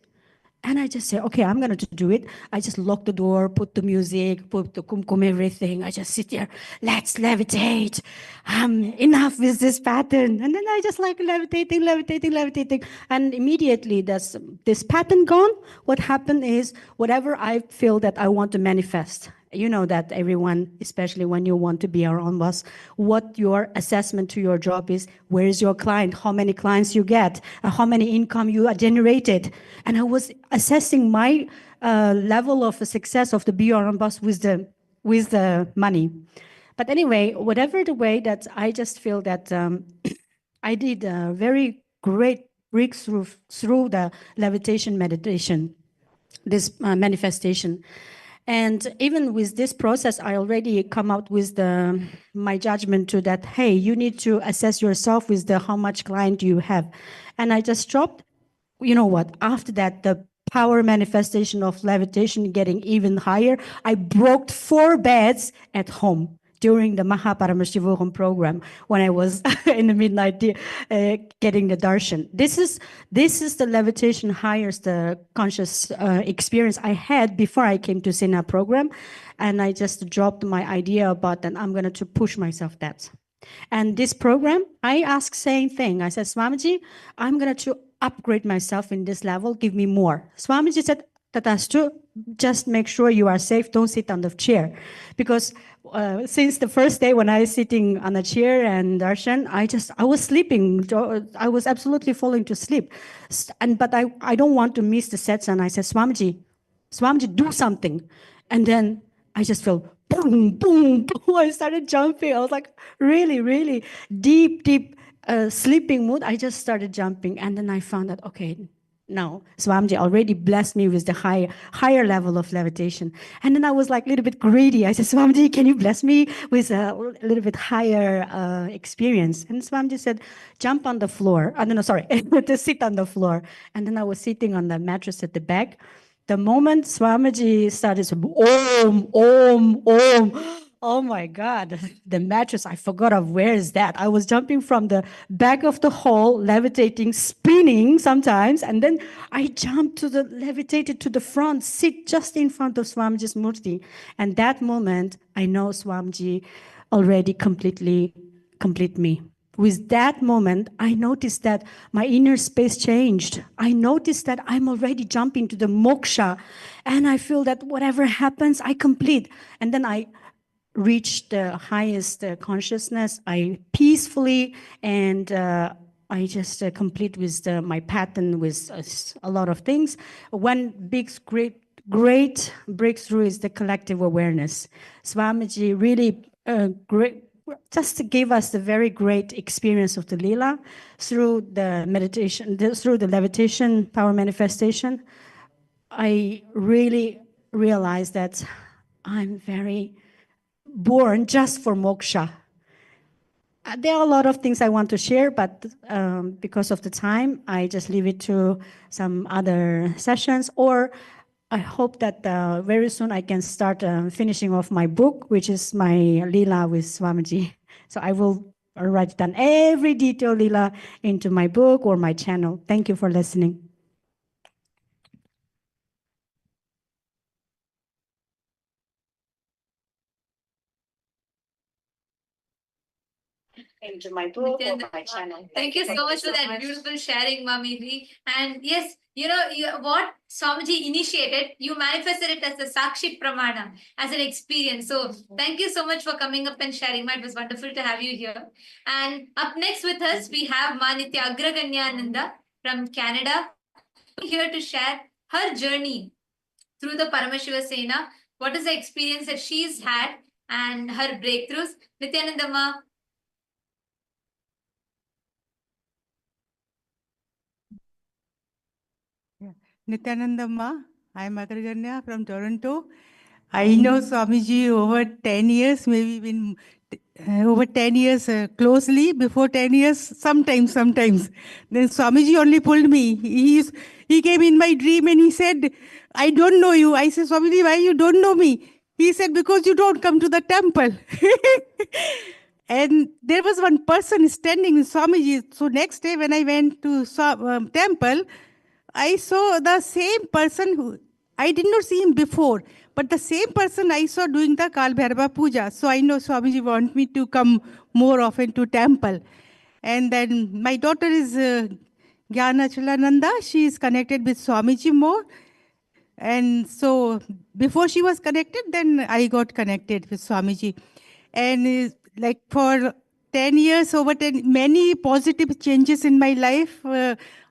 And I just say, okay, I'm going to do it. I just lock the door, put the music, put the kumkum, everything. I just sit there, let's levitate. Enough with this pattern. And then I just like levitating. And immediately this pattern gone. What happened is whatever I feel that I want to manifest. You know that everyone, especially when you want to be your own boss, what your assessment to your job is, where is your client, how many clients you get, how many income you are generated. And I was assessing my level of success of the be your own boss with the money. But anyway, whatever the way that I just feel that I did a very great breakthrough through the levitation meditation, this manifestation. And even with this process, I already come out with my judgment to that, hey, you need to assess yourself with how much client you have. And I just dropped, you know what, after that, the power manifestation of levitation getting even higher, I broke 4 beds at home during the Mahaparamashivogam program when I was in the midnight getting the Darshan. This is the levitation highest conscious experience I had before I came to Sena program. And I just dropped my idea about that I'm going to push myself that. And this program, I asked same thing. I said, Swamiji, I'm going to upgrade myself in this level, give me more. Swamiji said, Tatastu, just make sure you are safe, don't sit on the chair. Because since the first day when I was sitting on a chair and Darshan, I was sleeping. I was absolutely falling to sleep. But I don't want to miss the satsang. I said, Swamiji, do something. And then I just felt boom, boom, boom. I started jumping. I was like really deep sleeping mood. I just started jumping. And then I found that, okay, no, Swamiji already blessed me with the higher level of levitation. And then I was like a little bit greedy. I said, Swamiji, can you bless me with a little bit higher experience? And Swamiji said, jump on the floor. I don't know, sorry, to sit on the floor. And then I was sitting on the mattress at the back. The moment Swamiji started, Om, Om, Om. Oh my God, the mattress, I forgot of where is that. I was jumping from the back of the hall, levitating, spinning sometimes, and then I jumped levitated to the front, sit just in front of Swamiji's Murthy. And that moment, I know Swamiji already complete me. With that moment, I noticed that my inner space changed. I noticed that I'm already jumping to the moksha, and I feel that whatever happens, I complete. And then I reach the highest consciousness. I peacefully and I just complete with my pattern with a lot of things. One big, great breakthrough is the collective awareness. Swamiji really great, just gave us a very great experience of the Leela through the meditation, through the levitation power manifestation. I really realized that I'm very born just for moksha. There are a lot of things I want to share, but because of the time, I just leave it to some other sessions, or I hope that very soon I can start finishing off my book, which is my Leela with Swamiji. So I will write down every detail Leela into my book or my channel. Thank you for listening. Into my book or my channel. Thank you so much for that beautiful sharing, Mami Ji. And yes, what Swamiji initiated, you manifested it as a Sakshi Pramana, as an experience. So thank you so much for coming up and sharing. It was wonderful to have you here. And up next with us, we have Manitya Agraganyananda from Canada, here to share her journey through the Paramashiva Sena. What is the experience that she's had and her breakthroughs? Nityanandama. Nityanandamma, I am Agarganya from Toronto. I know Swamiji over 10 years, maybe even over 10 years closely, before 10 years, sometimes. Then Swamiji only pulled me. He came in my dream and he said, I don't know you. I said, Swamiji, why you don't know me? He said, because you don't come to the temple. And there was one person standing with Swamiji. So next day when I went to temple, I saw the same person who I did not see him before, but the same person I saw doing the Kal Bhairava Puja. So I know Swamiji wants me to come more often to temple. And then my daughter is Gyana Chalananda. She is connected with Swamiji more. And so before she was connected, then I got connected with Swamiji. And like for 10 years, over 10, many positive changes in my life.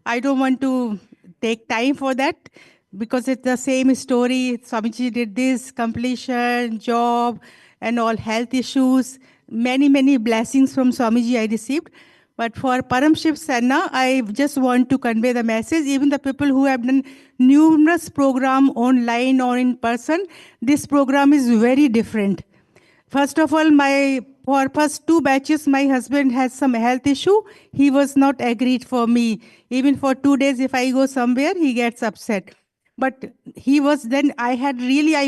I don't want to take time for that because it's the same story. Swamiji did this, completion, job, and all health issues. Many blessings from Swamiji I received. But for Param Shiv Sena, I just want to convey the message. Even the people who have done numerous programs online or in person, this program is very different. First of all, for first 2 batches, my husband has some health issue. He was not agreed for me. Even for 2 days, if I go somewhere, he gets upset. But he was then, I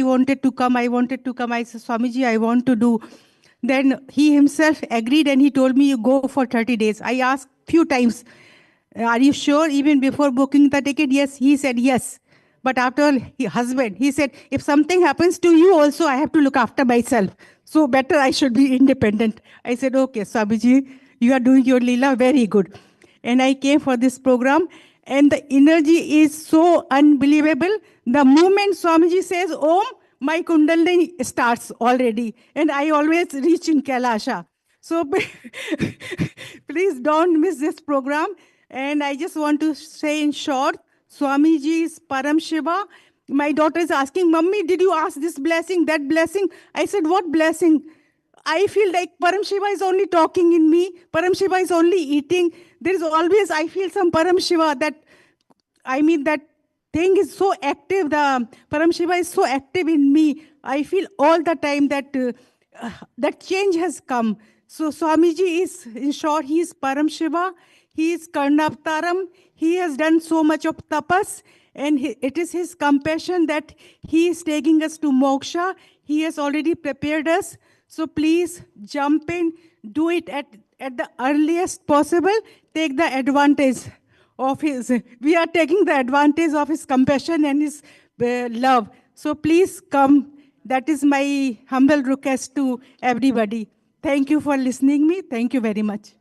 wanted to come. I said, Swamiji, I want to do. Then he himself agreed and he told me, you go for 30 days. I asked few times, are you sure? Even before booking the ticket, yes. He said, yes. But after husband, he said, if something happens to you also, I have to look after myself. So better I should be independent. I said, okay, Swamiji, you are doing your Leela very good. And I came for this program and the energy is so unbelievable. The moment Swamiji says, Om, my Kundalini starts already. And I always reach in Kailasha. So please don't miss this program. And I just want to say in short, Swamiji's Param Shiva. My daughter is asking, Mummy, did you ask this blessing, that blessing? I said, what blessing? I feel like Param Shiva is only talking in me. Param Shiva is only eating. There is always, I feel some Param Shiva that I mean, that thing is so active. The Param Shiva is so active in me. I feel all the time that that change has come. So Swamiji is, in short, he is Param Shiva. He is Karnavtaram. He has done so much of tapas. And it is his compassion that he is taking us to moksha. He has already prepared us. So please jump in, do it at the earliest possible. Take the advantage of his, we are taking the advantage of his compassion and his love. So please come. That is my humble request to everybody. Thank you for listening me. Thank you very much.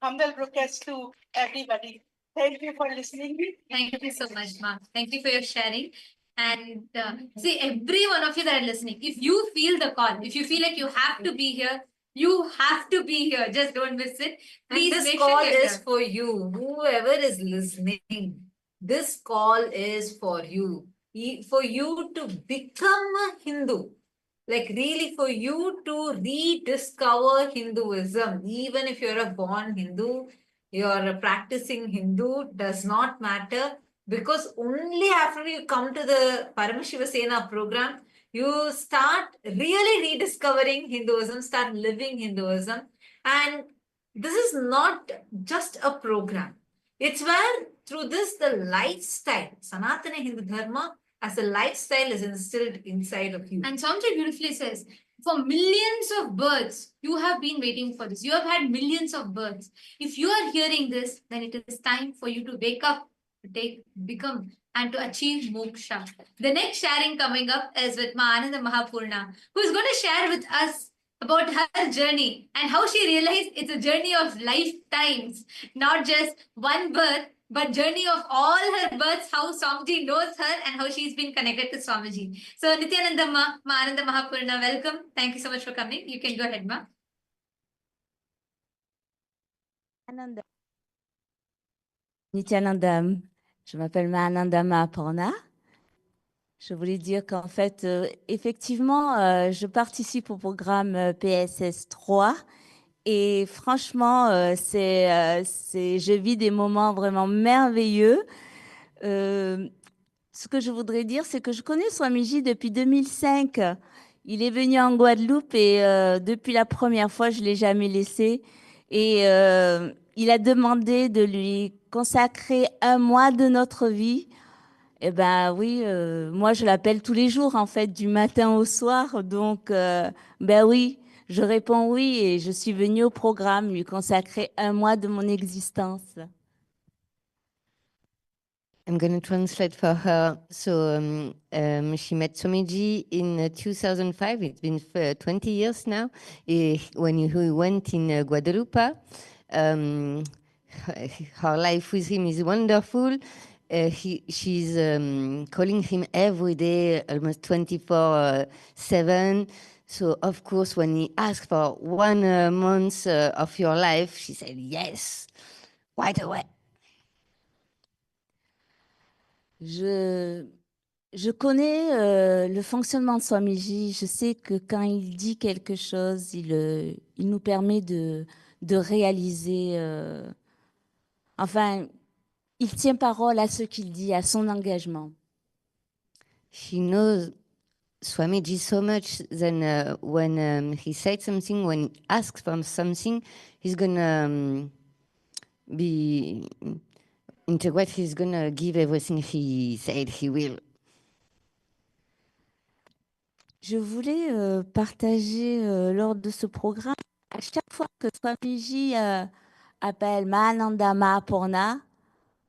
Humble request to everybody. Thank you for listening me. Thank you so much, Ma. Thank you for your sharing. And see, every one of you that are listening, if you feel the call, if you feel like you have to be here, you have to be here. Just don't miss it. Please And this make call sure you're is here. for you. Whoever is listening, this call is for you. For you to become a Hindu. Like really for you to rediscover Hinduism. Even if you're a born Hindu, you're a practicing Hindu, does not matter. Because only after you come to the Paramashiva Sena program, you start really rediscovering Hinduism, start living Hinduism. And this is not just a program. It's where through this the lifestyle, Sanatana Hindu Dharma as a lifestyle is instilled inside of you. And Swamiji beautifully says, for millions of births, you have been waiting for this. You have had millions of births. If you are hearing this, then it is time for you to wake up, to become, and to achieve moksha. The next sharing coming up is with Ma Ananda Mahapurna, who is going to share with us about her journey and how she realized it's a journey of lifetimes, not just one birth, but journey of all her births, how Swamiji knows her and how she's been connected to Swamiji. So Nityananda Ma Ananda Mahapurna, welcome. Thank you so much for coming. You can go ahead, Ma. Nityanandam, je m'appelle Mahananda Mahapurna. Je voulais dire qu'en fait, effectivement, je participe au programme PSS 3 et franchement, je vis des moments vraiment merveilleux. Ce que je voudrais dire, c'est que je connais Swamiji depuis 2005. Il est venu en Guadeloupe et depuis la première fois, je ne l'ai jamais laissé. Et il a demandé de lui consacrer un mois de notre vie. Eh ben oui, moi je l'appelle tous les jours en fait, du matin au soir. Donc, ben oui, je réponds oui et je suis venue au programme lui consacrer un mois de mon existence. I'm going to translate for her. So she met Swamiji in 2005. It's been 20 years now. When he went in Guadeloupe, her life with him is wonderful. She's calling him every day, almost 24/7. So of course, when he asked for 1 month of your life, she said yes, right away. Je connais le fonctionnement de Swamiji. Je sais que quand il dit quelque chose, il nous permet de réaliser. Enfin, il tient parole à ce qu'il dit, à son engagement. She knows Swamiji so much that when he said something, when he asks for something, he's gonna be integrate. He's gonna give everything he said he will. Je voulais partager lors de ce programme, à chaque fois que Swamiji appelle Mahananda Mahapurna,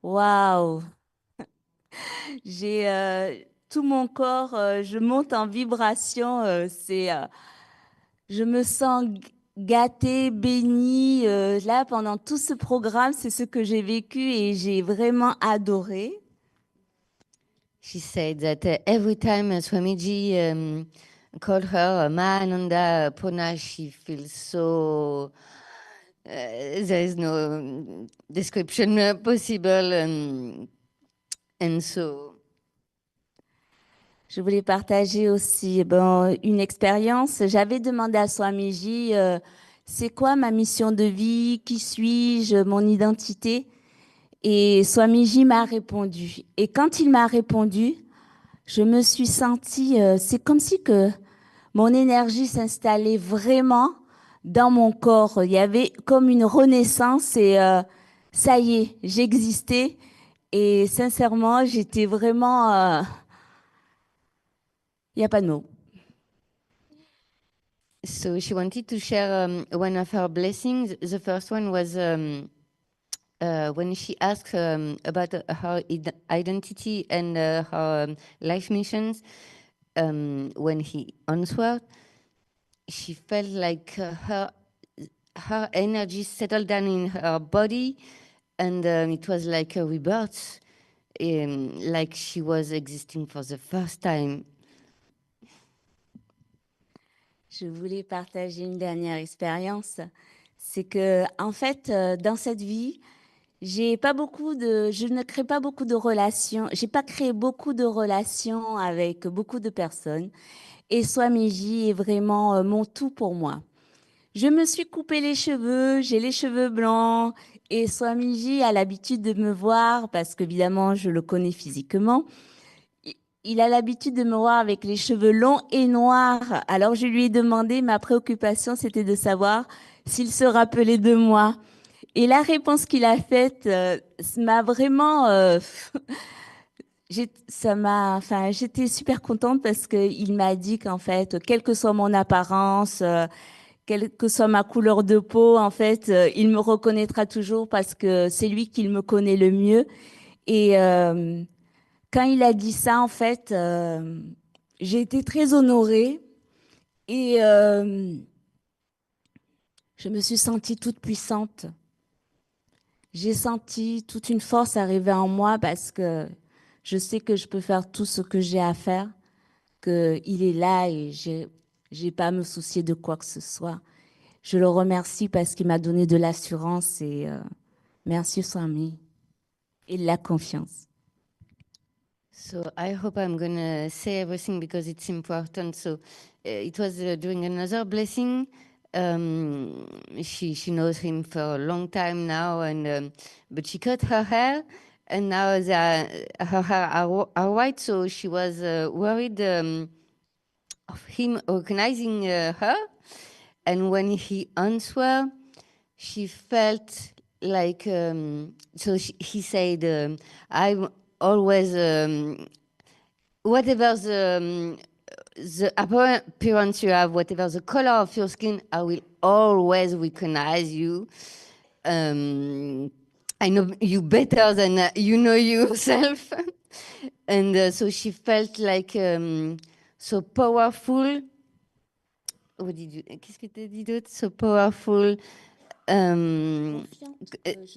waouh, j'ai tout mon corps, je monte en vibration, je me sens gâtée, bénie. Là, pendant tout ce programme, c'est ce que j'ai vécu et j'ai vraiment adoré. She said that every time Swamiji called her Mahananda Purna, she feels so. There is no description possible, and so. Je voulais partager aussi une expérience. J'avais demandé à Swamiji, c'est quoi ma mission de vie? Qui suis-je? Mon identité? Et Swamiji m'a répondu. Et quand il m'a répondu, je me suis sentie, c'est comme si que mon énergie s'installait vraiment dans mon corps. Il y avait comme une renaissance et ça y est, j'existais. Et sincèrement, j'étais vraiment... Il n'y a pas de mots. So she wanted to share one of her blessings. The first one was when she asked about her identity and her life missions. When he answered, she felt like her energy settled down in her body, and it was like a rebirth, like she was existing for the first time. Je voulais partager une dernière expérience. C'est que, en fait, dans cette vie, je ne crée pas beaucoup de relations. J'ai pas créé beaucoup de relations avec beaucoup de personnes. Et Swamiji est vraiment mon tout pour moi. Je me suis coupé les cheveux, j'ai les cheveux blancs. Et Swamiji a l'habitude de me voir, parce qu'évidemment, je le connais physiquement. Il a l'habitude de me voir avec les cheveux longs et noirs. Alors je lui ai demandé, ma préoccupation, c'était de savoir s'il se rappelait de moi. Et la réponse qu'il a faite m'a vraiment... j'étais super contente parce qu'il m'a dit qu'en fait, quelle que soit mon apparence, quelle que soit ma couleur de peau, en fait, il me reconnaîtra toujours parce que c'est lui qui me connaît le mieux. Et quand il a dit ça, en fait, j'ai été très honorée et je me suis sentie toute puissante. J'ai senti toute une force arriver en moi parce que je sais que je peux faire tout ce que j'ai à faire, qu'il est là et j'ai pas à me soucier de quoi que ce soit. Je le remercie parce qu'il m'a donné de l'assurance et merci Swami et de la confiance. So I hope I'm gonna say everything because it's important. So it was during another blessing. She knows him for a long time now, and but she cut her hair, and now her hair are white. So she was worried of him recognizing her. And when he answered, she felt like he said, "I'm always whatever the appearance you have, whatever the color of your skin, I will always recognize you. I know you better than you know yourself." And so she felt like so powerful. What did you? Qu'est-ce que tu as dit d'autre? So powerful. Je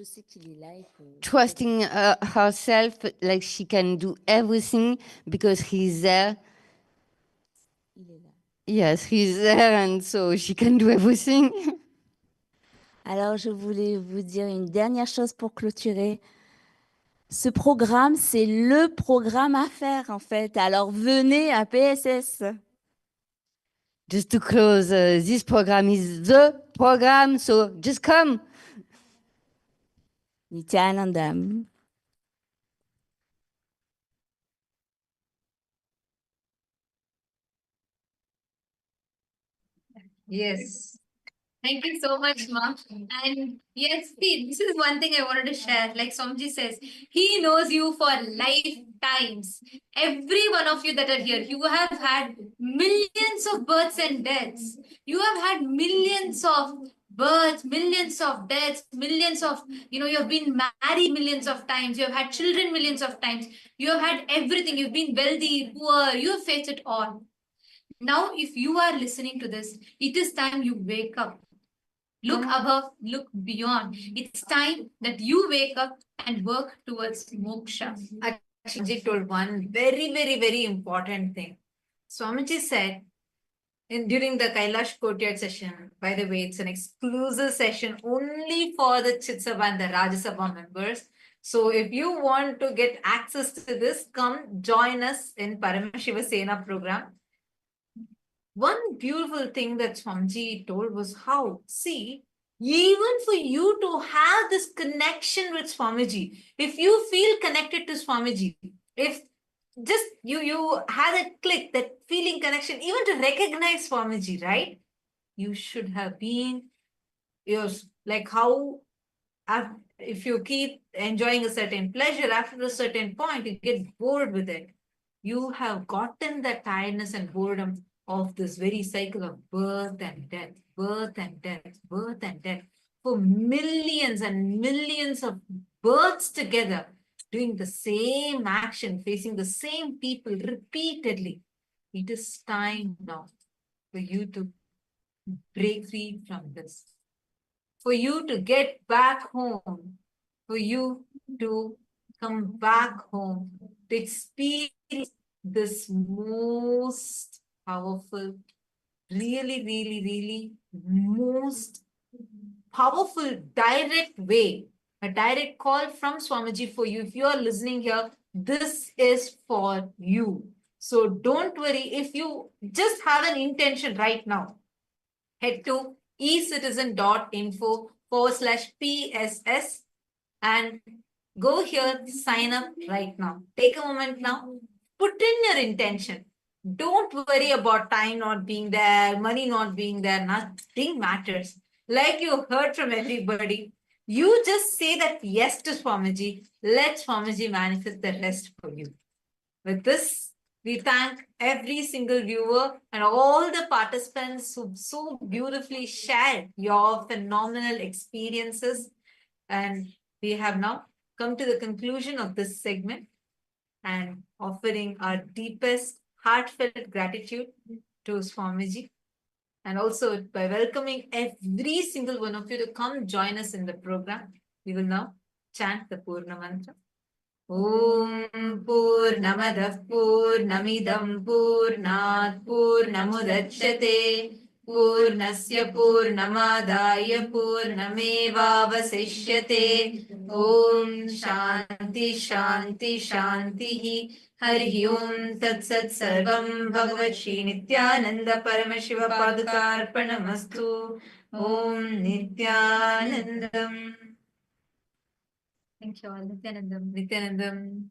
sais qu'il est là. Trusting herself, like she can do everything because he's there. Il est là. Yes, he's there, and so she can do everything. Alors, je voulais vous dire une dernière chose pour clôturer. Ce programme, c'est le programme à faire, en fait. Alors, venez à PSS. Just to close, this program is the program, so just come. Nityanandam. Yes. Thank you so much, Ma. And yes, see, this is one thing I wanted to share. Like Somji says, he knows you for lifetimes. Every one of you that are here, you have had millions of births and deaths. You have had millions of births, millions of deaths, millions of, you have been married millions of times. You have had children millions of times. You have had everything. You've been wealthy, poor. You have faced it all. Now, if you are listening to this, it is time you wake up. Look above, look beyond. It's time that you wake up and work towards moksha. Actually, told one very, very, very important thing. Swamiji said during the Kailash Courtyard session, by the way, it's an exclusive session only for the Chit Sabha and the Rajya Sabha members. So if you want to get access to this, come join us in Paramashiva Sena program. One beautiful thing that Swamiji told was how, see, even for you to have this connection with Swamiji, if you feel connected to Swamiji, if just you had a click, that feeling connection, even to recognize Swamiji, right? You should have been yours. Like how if you keep enjoying a certain pleasure, after a certain point, you get bored with it. You have gotten the tiredness and boredom of this very cycle of birth and death, birth and death, birth and death, for millions and millions of births together, doing the same action, facing the same people repeatedly. It is time now for you to break free from this, for you to get back home, for you to come back home, to experience this most powerful, really most powerful direct way, a direct call from Swamiji for you. If you are listening here, this is for you. So don't worry. If you just have an intention right now, head to ecitizen.info/PSS and go here, sign up right now. Take a moment now, put in your intention. Don't worry about time not being there, money not being there, nothing matters. Like you heard from everybody, you just say that yes to Swamiji, let Swamiji manifest the rest for you. With this, we thank every single viewer and all the participants who so beautifully shared your phenomenal experiences. And we have now come to the conclusion of this segment and offering our deepest heartfelt gratitude to Swamiji. And also by welcoming every single one of you to come join us in the program, we will now chant the Purna Mantra. Om Purnamadah Purnamidam Purnat Purnamudachyate Purnasya Purnamadaya Purnamevavasishyate. Om Shanti Shanti Shanti. Hari Om Tat Sat Sarvam Bhagavat Shri Nityananda Paramashiva Padukarpanamastu. Om Nityanandam. Thank you all. Nityanandam. Nityanandam.